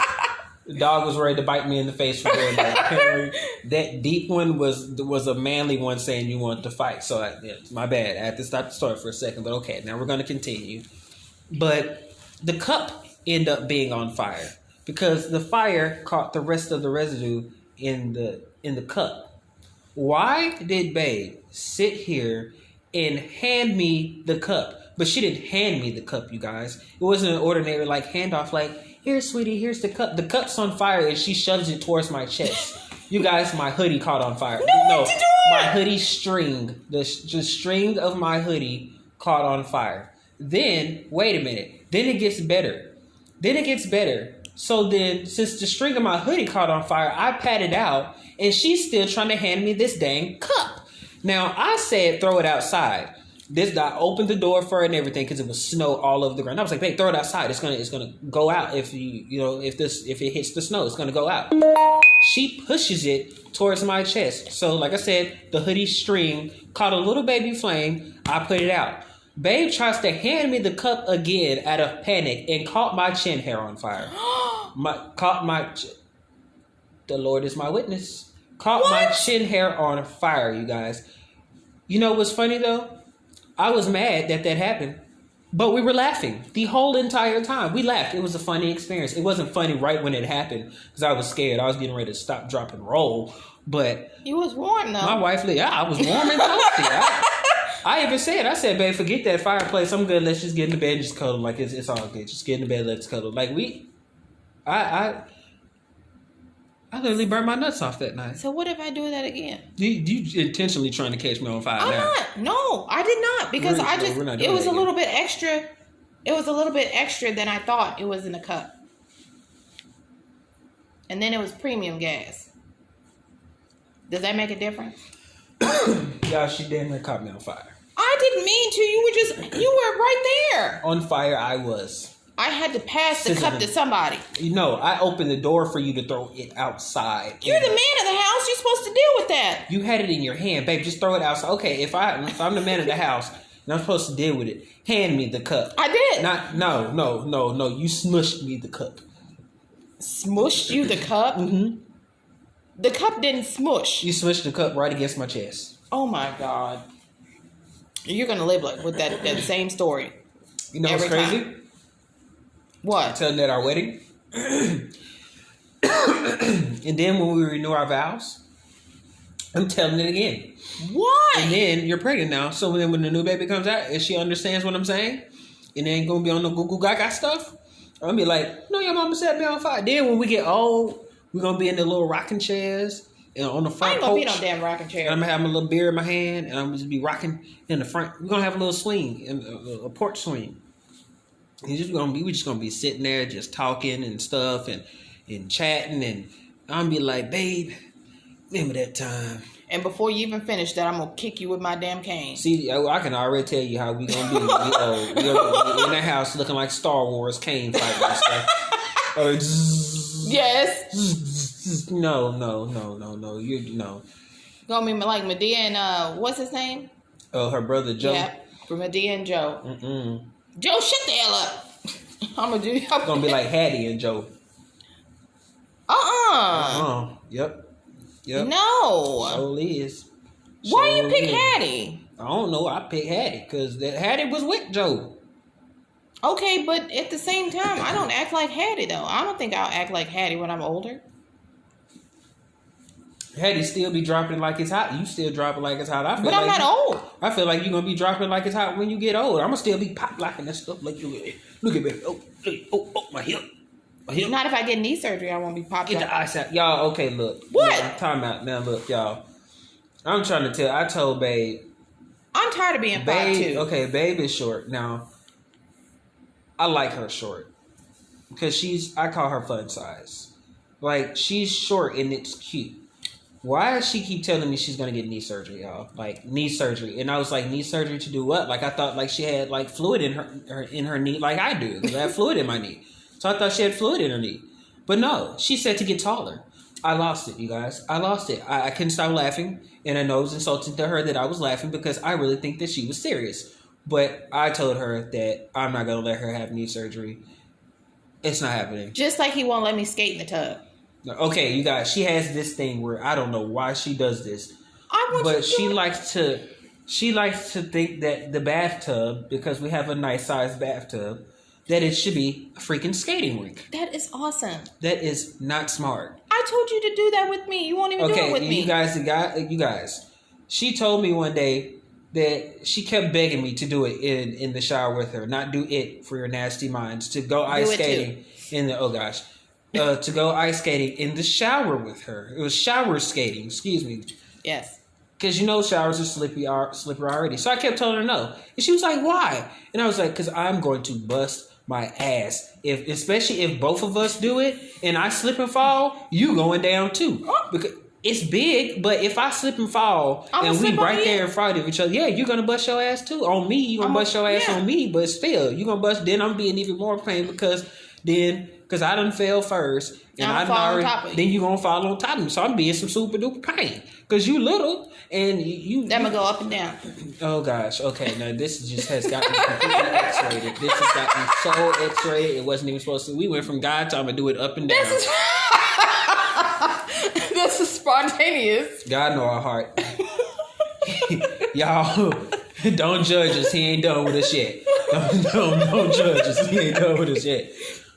the dog was ready to bite me in the face for doing that. Apparently, that deep one was a manly one saying you wanted to fight. So my bad. I had to stop the story for a second. But okay, now we're gonna continue. But the cup ended up being on fire because the fire caught the rest of the residue in the cup. Why did babe sit here and hand me the cup? But she didn't hand me the cup, you guys. It wasn't an ordinary handoff here, sweetie, here's the cup. The cup's on fire and she shoves it towards my chest. You guys, my hoodie caught on fire. No, my hoodie string, the string of my hoodie caught on fire. Then, wait a minute. Then it gets better. So then, since the string of my hoodie caught on fire, I patted out and she's still trying to hand me this dang cup. Now, I said throw it outside. I opened the door for her and everything because it was snow all over the ground. I was like, babe, throw it outside. It's gonna go out if if it hits the snow, it's gonna go out. She pushes it towards my chest. So, like I said, the hoodie string caught a little baby flame. I put it out. Babe tries to hand me the cup again out of panic and caught my chin hair on fire. The Lord is my witness. Caught What? my chin hair on fire, you guys. You know what's funny though? I was mad that happened, but we were laughing the whole entire time. We laughed. It was a funny experience. It wasn't funny right when it happened because I was scared. I was getting ready to stop, drop, and roll. But You was warm though. my wife, I was warm and toasty. I even said, babe, forget that fireplace. I'm good. Let's just get in the bed and just cuddle. Like it's all good. Just get in the bed. Let's cuddle. Like I literally burned my nuts off that night. So what if I do that again? You intentionally trying to catch me on fire I'm now. not. No, I did not because We're not doing it was that a little bit extra. It was a little bit extra than I thought it was in the cup. And then it was premium gas. Does that make a difference? Y'all, she damn near caught me on fire. I didn't mean to. You were right there. On fire I was. I had to pass the cup to somebody. You know, I opened the door for you to throw it outside. You're the man of the house. You're supposed to deal with that. You had it in your hand, babe. Just throw it outside. Okay, if I'm the man of the house and I'm supposed to deal with it, hand me the cup. I did. No. You smushed me the cup. Smushed you the cup? Mm-hmm. The cup didn't smush. You smushed the cup right against my chest. Oh my God. You're gonna live like with that same story. You know what's Every crazy? time. What? Telling that at our wedding. And then when we renew our vows, I'm telling it again. Why? And then you're pregnant now. So then when the new baby comes out and she understands what I'm saying, and ain't gonna be on the Google Gaga stuff, I'm gonna be like, no, your mama set me on fire. Then when we get old, we're gonna be in the little rocking chairs and on the front I ain't gonna porch. be no damn rocking chair. And I'm gonna have my little beer in my hand, and I'm gonna just be rocking in the front. We're gonna have a little swing, a porch swing. And we're just gonna be sitting there, just talking and stuff, and chatting, and I'm gonna be like, babe, remember that time? And before you even finish that, I'm gonna kick you with my damn cane. See, I can already tell you how we gonna be. We gonna be in the house looking like Star Wars cane fighting and stuff. Yes. No. You no. Gonna be like Medea and what's his name? Oh, her brother Joe. Yeah, for Medea and Joe. Mm-mm. Joe, shut the hell up. I'm Gonna be like Hattie and Joe. Yep. No. So is. Why you pick Hattie? I don't know. I picked Hattie because Hattie was with Joe. Okay, but at the same time, I don't act like Hattie though. I don't think I'll act like Hattie when I'm older. Hattie still be dropping like it's hot. You still dropping like it's hot. But I'm not old. I feel like you're gonna be dropping like it's hot when you get old. I'm gonna still be pop locking that stuff like you. Look at me. Oh, my hip. Not if I get knee surgery. I won't be popped Get up. the ice out, y'all. Okay, look. What? Now, time out now. Look, y'all. I'm trying to tell. I told Babe. I'm tired of being 5'2". Okay, Babe is short now. I like her short because I call her fun size. Like she's short and it's cute. Why does she keep telling me she's gonna get knee surgery, y'all? Like knee surgery, and I was like, knee surgery to do what? Like I thought like she had like fluid in her knee, like I do. Because I have fluid in my knee, so I thought she had fluid in her knee. But no, she said to get taller. I lost it, you guys. I lost it. I couldn't stop laughing, and I know it was insulting to her that I was laughing because I really think that she was serious. But I told her that I'm not gonna let her have knee surgery. It's not happening. Just like he won't let me skate in the tub. Okay, you guys, she has this thing where I don't know why she does this. She likes to think that the bathtub, because we have a nice sized bathtub, that it should be a freaking skating rink. That is awesome. That is not smart. I told you to do that with me. You won't even do it with me. You guys. She told me one day that she kept begging me to do it in the shower with her, not do it for your nasty minds, to go ice skating in the to go ice skating in the shower with her. It was shower skating, excuse me. Yes. Because showers are slippery already. So I kept telling her no. And she was like, why? And I was like, because I'm going to bust my ass. Especially if both of us do it and I slip and fall, you going down too. Because it's big, but if I slip and fall and we right there in front of each other, yeah, you're going to bust your ass too. On me, you're going to bust your ass on me, but still, you're going to bust. Then I'm being even more pain because Then, because I done fell first, and I fall on top of you. then you gonna fall on top of me. So I'm being some super duper pain. Because you little, and you... That gonna go up and down. Oh, gosh. Okay, now this just has gotten completely X-rated. This has gotten so X-rated, it wasn't even supposed to... We went from God to I'm gonna do it up and down. This is spontaneous. God know our heart. Y'all, don't judge us. He ain't done with us yet. Don't judge us. He ain't done with us yet.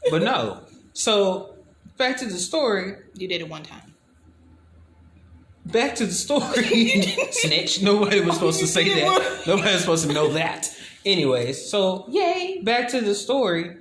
But no. So, back to the story. You did it one time. Back to the story. Snitch. Nobody was supposed to say that. Nobody was supposed to know that. Anyways, so, yay. Back to the story.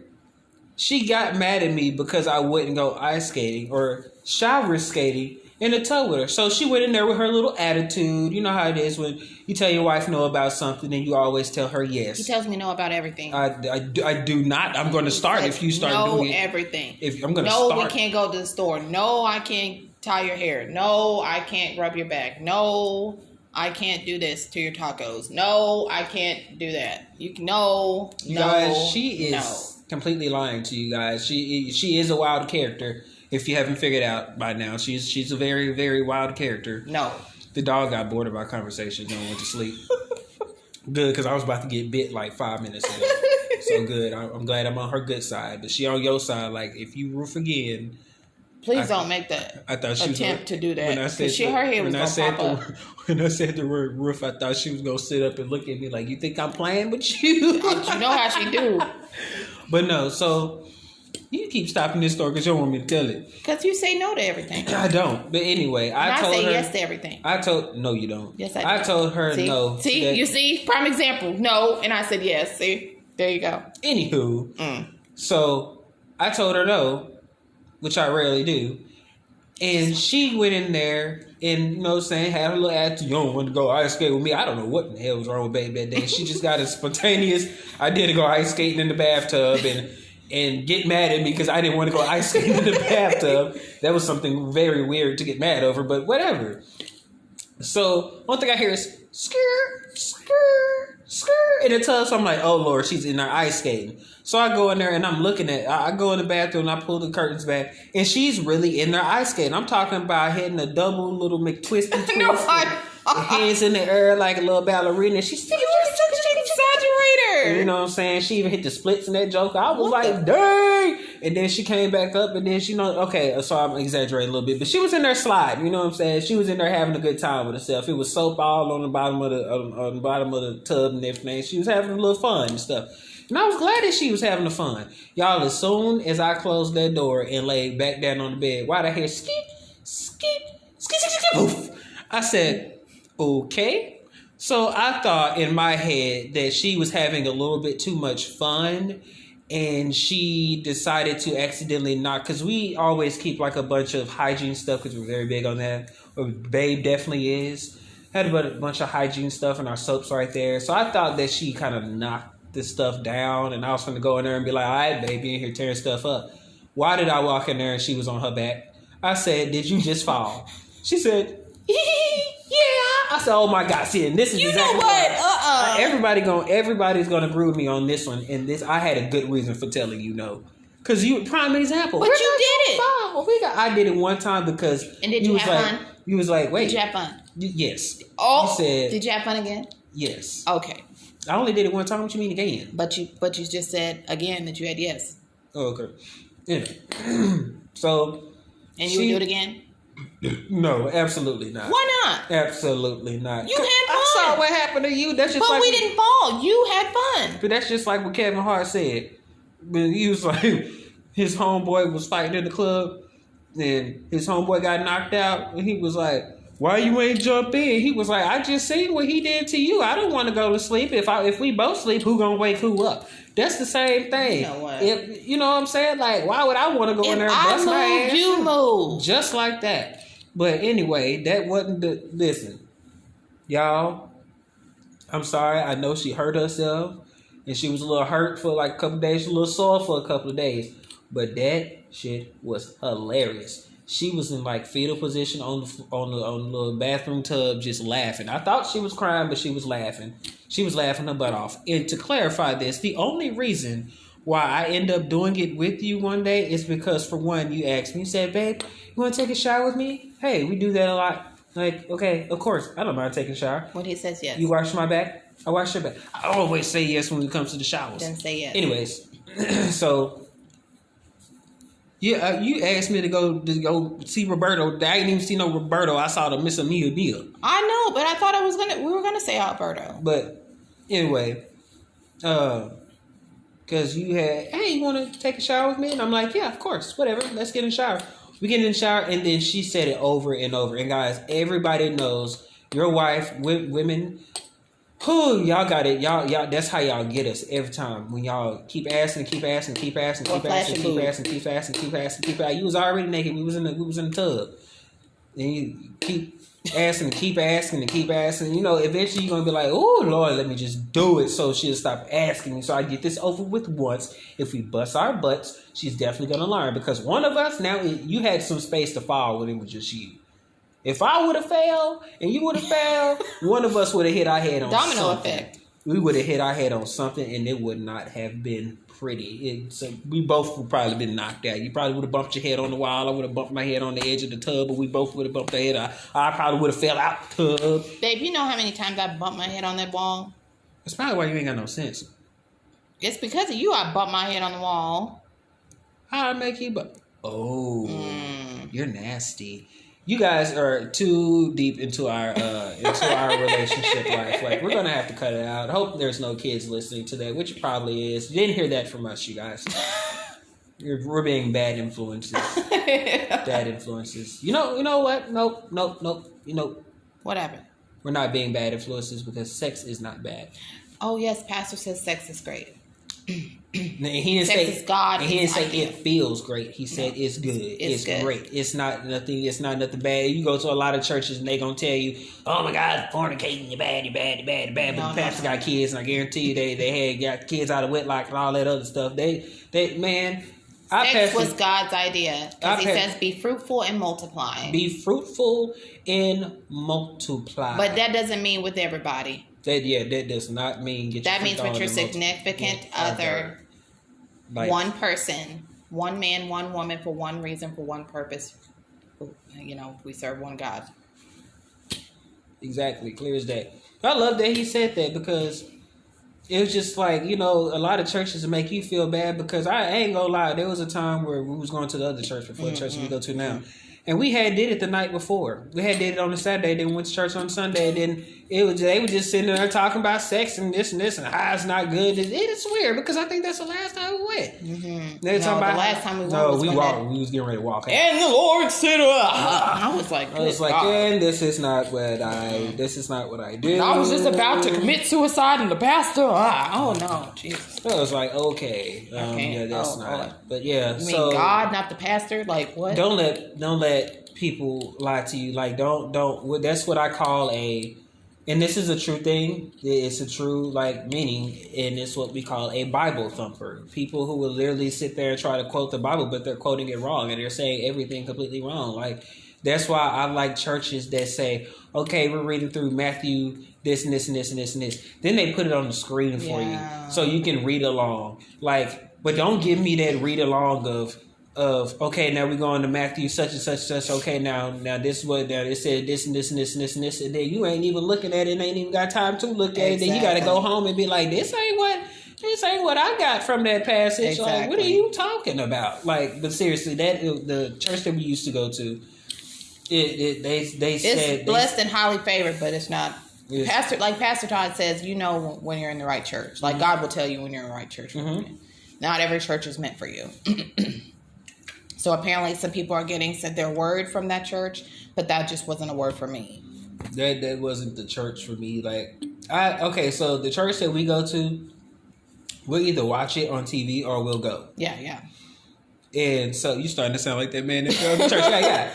She got mad at me because I wouldn't go ice skating or shower skating in a tub with her. So she went in there with her little attitude. You know how it is when you tell your wife no about something and you always tell her yes. He tells me no about everything. I do not. I'm going to start if you start doing it. Everything. If I'm going to start. No, we can't go to the store. No, I can't tie your hair. No, I can't rub your back. No, I can't do this to your tacos. No, I can't do that. You guys, she is completely lying to you guys. She is a wild character. If you haven't figured out by now, she's a very, very wild character. No. The dog got bored of our conversations and went to sleep. Good, because I was about to get bit like 5 minutes ago. So good. I'm glad I'm on her good side. But she on your side. Like, if you roof again... Please don't make that attempt to do that. Because her hair was going to pop up. When I said the word roof, I thought she was going to sit up and look at me like, you think I'm playing with you? You know how she do. But no, so... You keep stopping this story because you don't want me to tell it. Because you say no to everything. I don't. But anyway, I told her... I say yes to everything. No, you don't. Yes, I do. I told her no. See? You see? Prime example. No. And I said yes. See? There you go. Anywho. So, I told her no, which I rarely do. And she went in there and, you know what I'm saying, had a little attitude. You don't want to go ice skate with me. I don't know what in the hell was wrong with baby that day. She just got a spontaneous... I did go ice skating in the bathtub and get mad at me because I didn't want to go ice skating in the bathtub. That was something very weird to get mad over, but whatever. So, one thing I hear is, skr, skr, skr, in the tub. So I'm like, oh, Lord, she's in there ice skating. So I go in there and I'm looking at, I go in the bathroom and I pull the curtains back and she's really in there ice skating. I'm talking about hitting a double little McTwisty twist. No, hands in the air like a little ballerina. She's exaggerator. You know what I'm saying? She even hit the splits in that joke. I was like, dang! And then she came back up and then she so I'm exaggerating a little bit, but she was in there sliding, you know what I'm saying? She was in there having a good time with herself. It was soap all on the bottom of the tub and everything. She was having a little fun and stuff. And I was glad that she was having the fun. Y'all, as soon as I closed that door and laid back down on the bed, why I hear skeet, skeet, skeet, skeet, skeet, poof, I said, okay. So I thought in my head that she was having a little bit too much fun and she decided to accidentally knock, because we always keep like a bunch of hygiene stuff because we're very big on that. Or Babe definitely is. Had a bunch of hygiene stuff and our soaps right there. So I thought that she kind of knocked this stuff down and I was going to go in there and be like, all right, baby, in here tearing stuff up. Why did I walk in there and she was on her back? I said, did you just fall? She said, yeah. I said, oh my God, see, and this is exactly what? Everybody's gonna agree with me on this one, and this I had a good reason for telling you no. Cause you prime example. But you did it. I did it one time because and did you have fun? You was like, wait. Did you have fun? Yes. Oh, you said, did you have fun again? Yes. Okay. I only did it one time. What you mean again? But you just said again that you had yes. Oh, okay. Yeah. So. And you would do it again? No, absolutely not. Why not? Absolutely not. You had fun. I saw what happened to you. That's just but we didn't fall. You had fun. But that's just like what Kevin Hart said. When he was like, his homeboy was fighting in the club, and his homeboy got knocked out, and he was like, why you ain't jump in? He was like, I just seen what he did to you. I don't want to go to sleep. If we both sleep, who gonna wake who up? That's the same thing. You know what? You know what I'm saying? Like, why would I want to go in there and bust my ass? You move. Just like that. But anyway, that wasn't listen, y'all, I'm sorry. I know she hurt herself and she was a little hurt for like a couple of days, a little sore for a couple of days. But that shit was hilarious. She was in like fetal position on the little bathroom tub just laughing. I thought she was crying, but she was laughing. She was laughing her butt off. And to clarify this, the only reason why I end up doing it with you one day is because, for one, you asked me, you said, babe, you want to take a shower with me? Hey, we do that a lot. Like, okay, of course, I don't mind taking a shower. When he says yes. You wash my back? I wash your back. I always say yes when it comes to the showers. Then say yes. Anyways, so yeah, you asked me to go see Roberto. I didn't even see no Roberto. I saw the Miss Amelia deal. I know, but I thought we were gonna say Alberto. But anyway, because you had, hey, you want to take a shower with me? And I'm like, yeah, of course, whatever. Let's get in the shower. We get in the shower, and then she said it over and over. And guys, everybody knows your wife, women. Whew, y'all got it. Y'all. That's how y'all get us every time. When y'all keep asking. You was already naked. We was in the tub. And you keep asking. You know, eventually you're gonna be like, oh Lord, let me just do it. So she'll stop asking me. So I get this over with once. If we bust our butts, she's definitely gonna learn. Because one of us now, you had some space to fall when it was just you. If I would have failed and you would have failed, one of us would have hit our head on domino something. Effect. We would have hit our head on something, and it would not have been pretty. So we both would probably been knocked out. You probably would have bumped your head on the wall. I would have bumped my head on the edge of the tub, but we both would have bumped our head. I probably would have fell out the tub. Babe, you know how many times I bumped my head on that wall? That's probably why you ain't got no sense. It's because of you I bumped my head on the wall. How I make you bump? Oh, you're nasty. You guys are too deep into our relationship life. Like, we're gonna have to cut it out. I hope there's no kids listening to that, which probably is. You didn't hear that from us, you guys. We're being bad influences. Bad influences. You know what? Nope. You know what happened? We're not being bad influences because sex is not bad. Oh yes, Pastor says sex is great. He didn't sex say is God. He didn't say it feels great. He said it's good. It's good. Great. It's not nothing. It's not nothing bad. You go to a lot of churches and they gonna tell you, "Oh my God, fornicating, you're bad. But the pastor got kids, and I guarantee you they had got kids out of wedlock and all that other stuff. They man. Sex was God's idea because He says, "Be fruitful and multiply." Be fruitful and multiply. But that doesn't mean with everybody. That does not mean that means with your significant other. Like, one person, one man, one woman, for one reason, for one purpose. You know, we serve one God. Exactly, clear as day. I love that he said that because it was just like, you know, a lot of churches make you feel bad because I ain't gonna lie. There was a time where we was going to the other church before the church we go to now. And we had did it the night before. We had did it on a Saturday, then went to church on Sunday. Then they were just sitting there talking about sex and this and how it's not good. It's weird because I think that's the last time we went. Mm-hmm. They talking about, the last time we went. No, we walked. We was getting ready to walk out. And the Lord said, I was like, and this is not what I do. I was just about to commit suicide, and the pastor. Oh no, Jesus. I was like, okay, yeah, that's not. But yeah, you mean God, not the pastor? Like what? Don't let people lie to you. Like don't. That's what I call and this is a true thing. It's a true meaning, and it's what we call a Bible thumper. People who will literally sit there and try to quote the Bible, but they're quoting it wrong, and they're saying everything completely wrong. Like that's why I like churches that say, okay, we're reading through Matthew, this and this and this and this and this. Then they put it on the screen for you, so you can read along. But don't give me that read along of okay, now we're going to Matthew such and such. Okay, now this is what it said this and this and this and this and this, and then you ain't even looking at it and ain't even got time to look at it. Then you got to go home and be like, this ain't what I got from that passage. Exactly. Like, what are you talking about? But seriously, the church that we used to go to, they said blessed and highly favored, but it's not. Pastor Todd says, you know when you're in the right church. Like God will tell you when you're in the right church. Mm-hmm. Not every church is meant for you. So apparently some people are getting their word from that church, but that just wasn't a word for me. That wasn't the church for me. So the church that we go to, we'll either watch it on TV or we'll go. Yeah. And so you starting to sound like that man in the church. Yeah.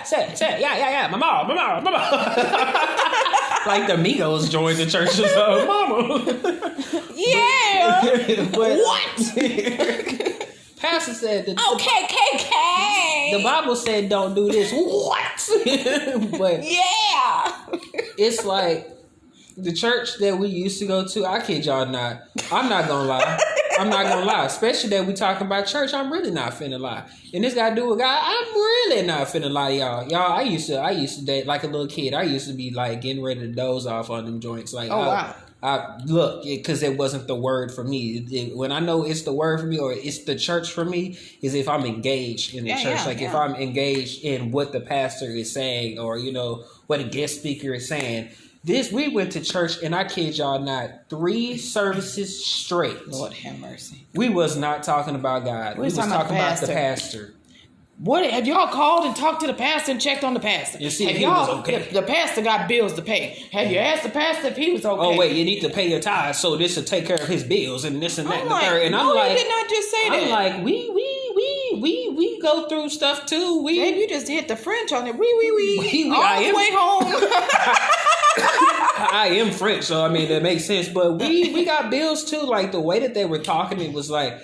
Say it. Yeah. Mama. Like the Migos joined the church or something. Mama. Yeah. What? Pastor said that. KKK. The Bible said don't do this. What? But yeah. It's like the church that we used to go to. I kid y'all not. I'm not gonna lie. I'm not gonna lie, especially that we talking about church. I'm really not finna lie. And this guy do a guy. I'm really not finna lie, y'all. I used to date like a little kid. I used to be like getting ready to doze off on them joints. Like, wow. I look, because it wasn't the word for me. When I know it's the word for me or it's the church for me, is if I'm engaged in the church. If I'm engaged in what the pastor is saying, or what a guest speaker is saying. We went to church, and I kid y'all not, 3 services straight. Lord have mercy. We was not talking about God. We was talking about the pastor. What have y'all called and talked to the pastor and checked on the pastor? You see, if he was okay. The pastor got bills to pay. Have you asked the pastor if he was okay? Oh wait, you need to pay your tithes, so this will take care of his bills and this and that and the third. And I'm like, did not just say that. I'm like, we go through stuff too. Babe, you just hit the French on it. We all the way home. I am French, so I mean that makes sense. But we got bills too. Like the way that they were talking, it was like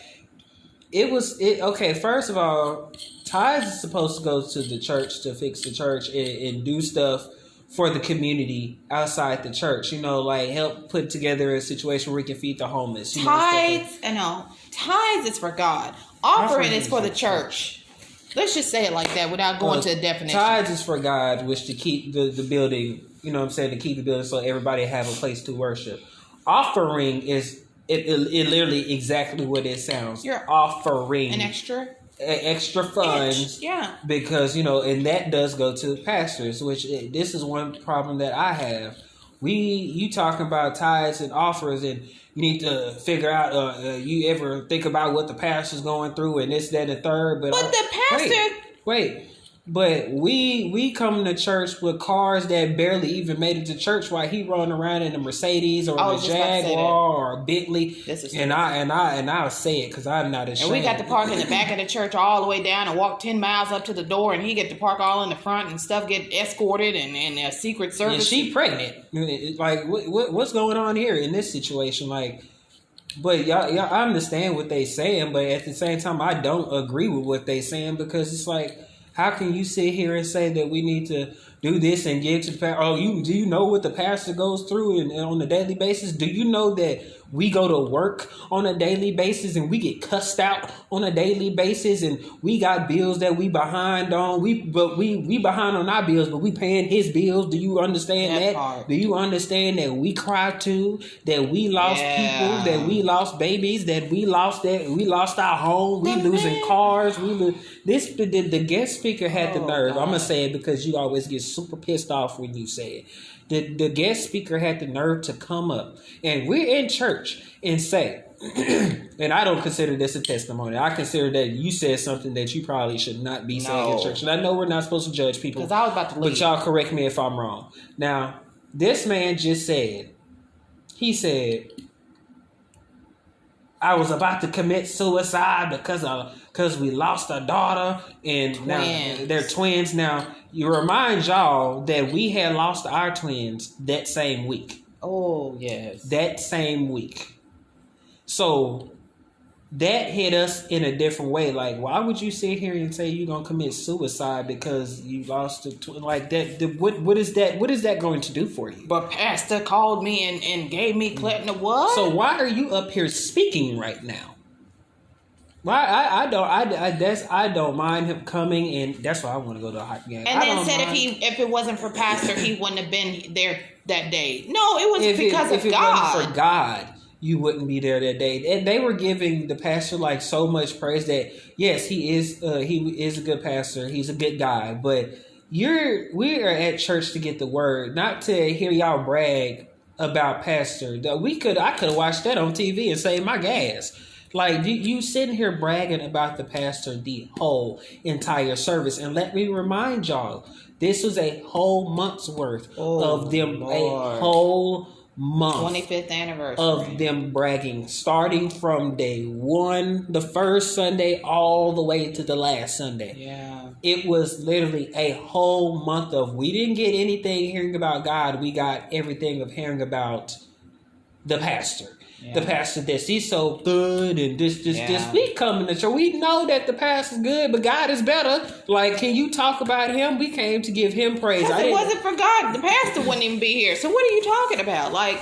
okay. First of all, tithes is supposed to go to the church to fix the church and do stuff for the community outside the church. Like help put together a situation where we can feed the homeless. Tithes is for God. Offering is for the church. Let's just say it like that without going to a definition. Tithes is for God, which to keep the building. To keep the building so everybody have a place to worship. Offering is it literally exactly what it sounds. You're offering an extra funds. Yeah. Because and that does go to pastors, which this is one problem that I have. You talking about tithes and offers, and you need to figure out. You ever think about what the pastor's going through and this, that, and the third? But the pastor. Wait. But we come to church with cars that barely even made it to church while he running around in a Mercedes or a Jaguar or a Bentley. And I'll say it because I'm not ashamed. And we got to park in the back of the church all the way down and walk 10 miles up to the door, and he get to park all in the front and stuff, get escorted and Secret Service. And she pregnant. Like what's going on here in this situation? Like. But y'all, I understand what they saying, but at the same time, I don't agree with what they saying because it's like. How can you sit here and say that we need to do this and give to the pastor? Oh, do you know what the pastor goes through and on a daily basis? Do you know that we go to work on a daily basis and we get cussed out on a daily basis and we got bills that we behind on? We behind on our bills, but we paying his bills. Do you understand that? Do you understand that we cry too? That we lost people, that we lost babies, that we lost our home, we losing cars, the guest speaker had the nerve. I'm gonna say it because you always get super pissed off when you say it. The guest speaker had the nerve to come up, and we're in church and say, and I don't consider this a testimony. I consider that you said something that you probably should not be saying in church. And I know we're not supposed to judge people, because I was about to leave. But y'all correct me if I'm wrong. Now, this man just said, he said, I was about to commit suicide because we lost our daughter and now they're twins. Now, you remind y'all that we had lost our twins that same week. Oh, yes. That same week. So that hit us in a different way. Like, why would you sit here and say you're going to commit suicide because you lost a twin? Like, what is that going to do for you? But pastor called me and gave me what? So why are you up here speaking right now? Why I don't mind him coming, and that's why I want to go to a hockey game. And then said if it wasn't for pastor, he wouldn't have been there that day. No, it was because of God. If it wasn't for God, you wouldn't be there that day. And they were giving the pastor like so much praise that yes, he is a good pastor, he's a good guy, but we are at church to get the word, not to hear y'all brag about pastor. I could have watched that on TV and saved my gas. Like, you sitting here bragging about the pastor the whole entire service. And let me remind y'all, this was a whole month's worth of them, Lord. A whole month. 25th anniversary. Of them bragging, starting from day one, the first Sunday, all the way to the last Sunday. Yeah. It was literally a whole month of, we didn't get anything hearing about God. We got everything of hearing about the pastor. Yeah. The pastor this, he's so good, and this. We come in the church. We know that the pastor's good, but God is better. Like, can you talk about him? We came to give him praise. If it wasn't for God, the pastor wouldn't even be here. So what are you talking about? Like,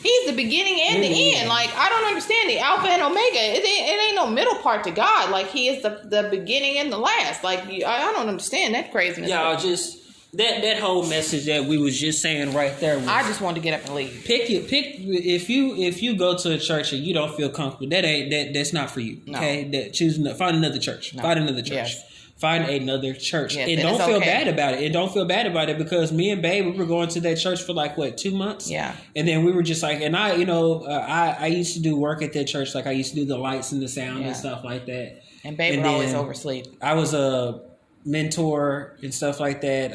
He's the beginning and the end. Like, I don't understand the Alpha and Omega. It ain't no middle part to God. Like, he is the beginning and the last. Like, I don't understand that craziness. Y'all just that whole message that we was just saying right there. I just want to get up and leave. Pick if you go to a church and you don't feel comfortable, that's not for you. No. Okay, find another church. No. Find another church. Yes. Find another church. Yes, and don't feel bad about it. And don't feel bad about it because me and Babe, we were going to that church for like 2 months. Yeah. And then we were just like, and I used to do work at that church. Like I used to do the lights and the sound and stuff like that. And Babe would always oversleep. I was a mentor and stuff like that.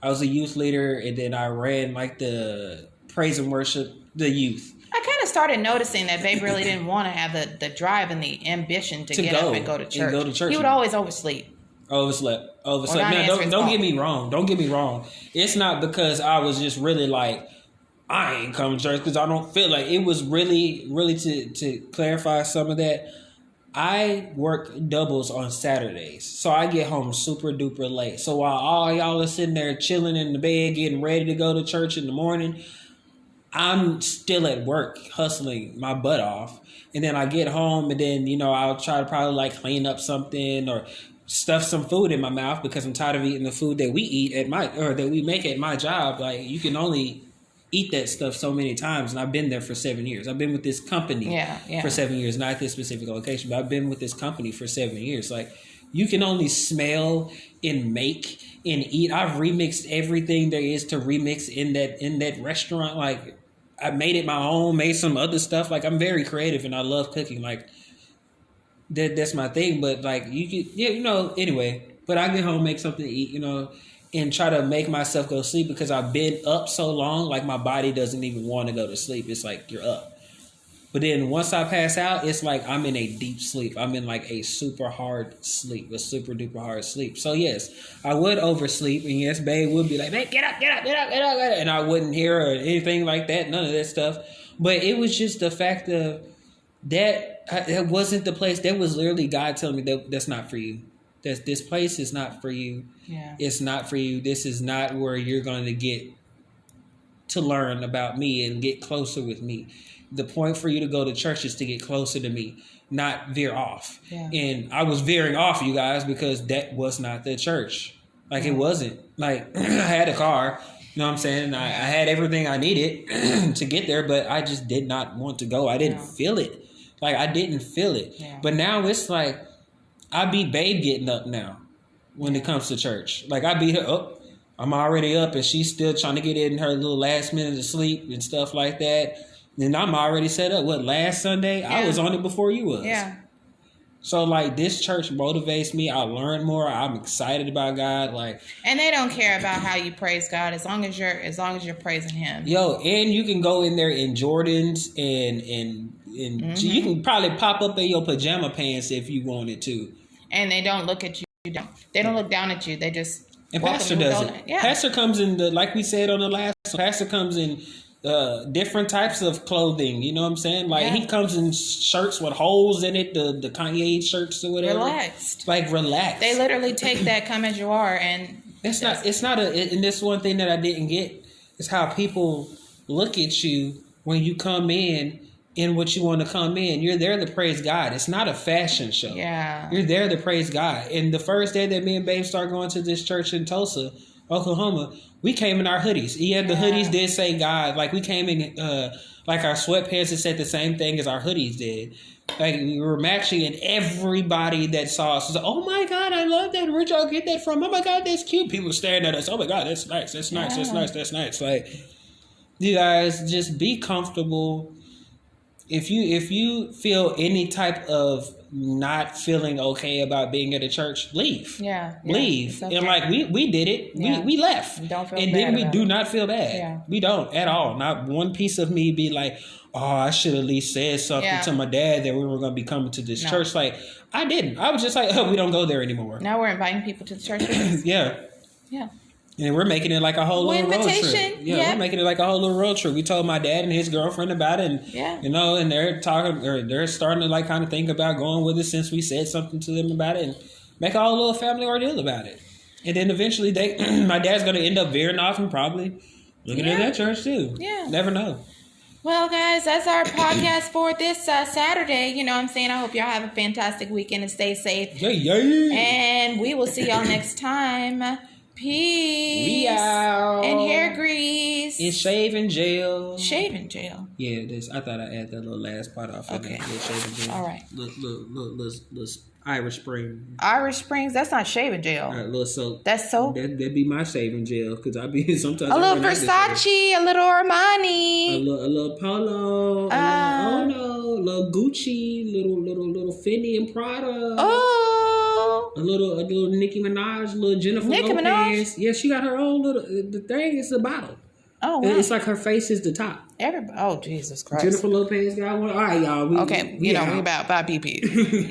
I was a youth leader, and then I ran like the praise and worship, the youth. I kind of started noticing that Babe really didn't want to have the drive and the ambition to get up and go to church. He would always oversleep. Overslept. Now, don't get me wrong. Don't get me wrong. It's not because I was just really like, I ain't coming to church because I don't feel like it was really to clarify some of that. I work doubles on Saturdays, so I get home super duper late. So while all y'all are sitting there chilling in the bed, getting ready to go to church in the morning, I'm still at work hustling my butt off. And then I get home and then, I'll try to probably like clean up something or stuff some food in my mouth because I'm tired of eating the food that we eat that we make at my job. Like you can only eat that stuff so many times. And I've been there for 7 years. I've been with this company for 7 years, not this specific location, but I've been with this company for 7 years. Like you can only smell and make and eat. I've remixed everything there is to remix in that restaurant. Like I made it my own, made some other stuff. Like I'm very creative and I love cooking. Like that's my thing. But like you could, anyway. But I get home, make something to eat, and try to make myself go to sleep because I've been up so long. Like my body doesn't even want to go to sleep. It's like you're up. But then once I pass out, it's like I'm in a deep sleep. I'm in like a super hard sleep, a super duper hard sleep. So yes, I would oversleep, and yes, Babe would be like, "Man, get up," and I wouldn't hear her or anything like that, none of that stuff. But it was just the fact of that wasn't the place. That was literally God telling me that's not for you. This place is not for you. Yeah. It's not for you. This is not where you're going to get to learn about me and get closer with me. The point for you to go to church is to get closer to me, not veer off. Yeah. And I was veering off, you guys, because that was not the church. Like, it wasn't. Like, I had a car, you know what I'm saying? I had everything I needed to get there, but I just did not want to go. I didn't feel it. Like, I didn't feel it. Yeah. But now it's like, I beat Babe getting up now when it comes to church. Like, I beat her up. I'm already up, and she's still trying to get in her little last minute of sleep and stuff like that. And I'm already set up. Last Sunday? Yeah. I was on it before you was. Yeah. So, like, this church motivates me. I learn more. I'm excited about God. Like, and they don't care about how you praise God as long as you're praising Him. Yo, and you can go in there in Jordans and you can probably pop up in your pajama pants if you wanted to. And they don't look at you down. They don't look down at you. They just and Pastor does it. Yeah. Pastor comes in like we said on the last. Pastor comes in different types of clothing. You know what I'm saying? Like he comes in shirts with holes in it, the Kanye shirts or whatever. Relaxed. Like relaxed. They literally take that come as you are, and it's not and this one thing that I didn't get is how people look at you when you come in what you want to come in. You're there to praise God. It's not a fashion show. Yeah. You're there to praise God. And the first day that me and Babe started going to this church in Tulsa, Oklahoma, we came in our hoodies. Yeah, the hoodies did say God. Like we came in like our sweatpants that said the same thing as our hoodies did. Like we were matching, and everybody that saw us was like, "Oh my God, I love that. Where'd y'all get that from? Oh my God, that's cute." People staring at us. "Oh my God, that's nice. That's nice. That's nice. That's nice." Like, you guys just be comfortable. If you feel any type of not feeling okay about being at a church, leave. Yeah. Leave. Okay. And like we did it. Yeah. We left. You don't feel and bad then we about do it. not feel bad. Yeah. We don't at all. Not one piece of me be like, "Oh, I should at least said something to my dad that we were going to be coming to this church." Like, I didn't. I was just like, "Oh, we don't go there anymore." Now we're inviting people to the church. Yeah. Yeah. And we're making it like a whole little road trip. Yeah, we're making it like a whole little road trip. We told my dad and his girlfriend about it, and and they're talking, or they're starting to like kind of think about going with it since we said something to them about it, and make a whole little family ordeal about it. And then eventually, my dad's going to end up veering off and probably looking at that church too. Yeah, never know. Well, guys, that's our podcast for this Saturday. You know what I'm saying? I hope y'all have a fantastic weekend and stay safe. Yeah. And we will see y'all next time. Peace. We out. And hair grease. It's shaving gel. Shaving gel. Yeah, this. I thought I add that little last part off. Okay. Shaving gel. All right. Little Irish Spring. Irish Springs. That's not shaving gel. All right, little soap. That's soap. That'd be my shaving gel because I be sometimes. A little Versace, a little Armani, a little Polo, a little Gucci, little Fendi and Prada. Oh, a little Nicki Minaj, little Jennifer Nicki Lopez. Minaj? Yeah, she got her own little. The thing is the bottle. Oh, wow. It's like her face is the top. Everybody. Oh, Jesus Christ. Jennifer Lopez got one. All right, y'all. We about BP.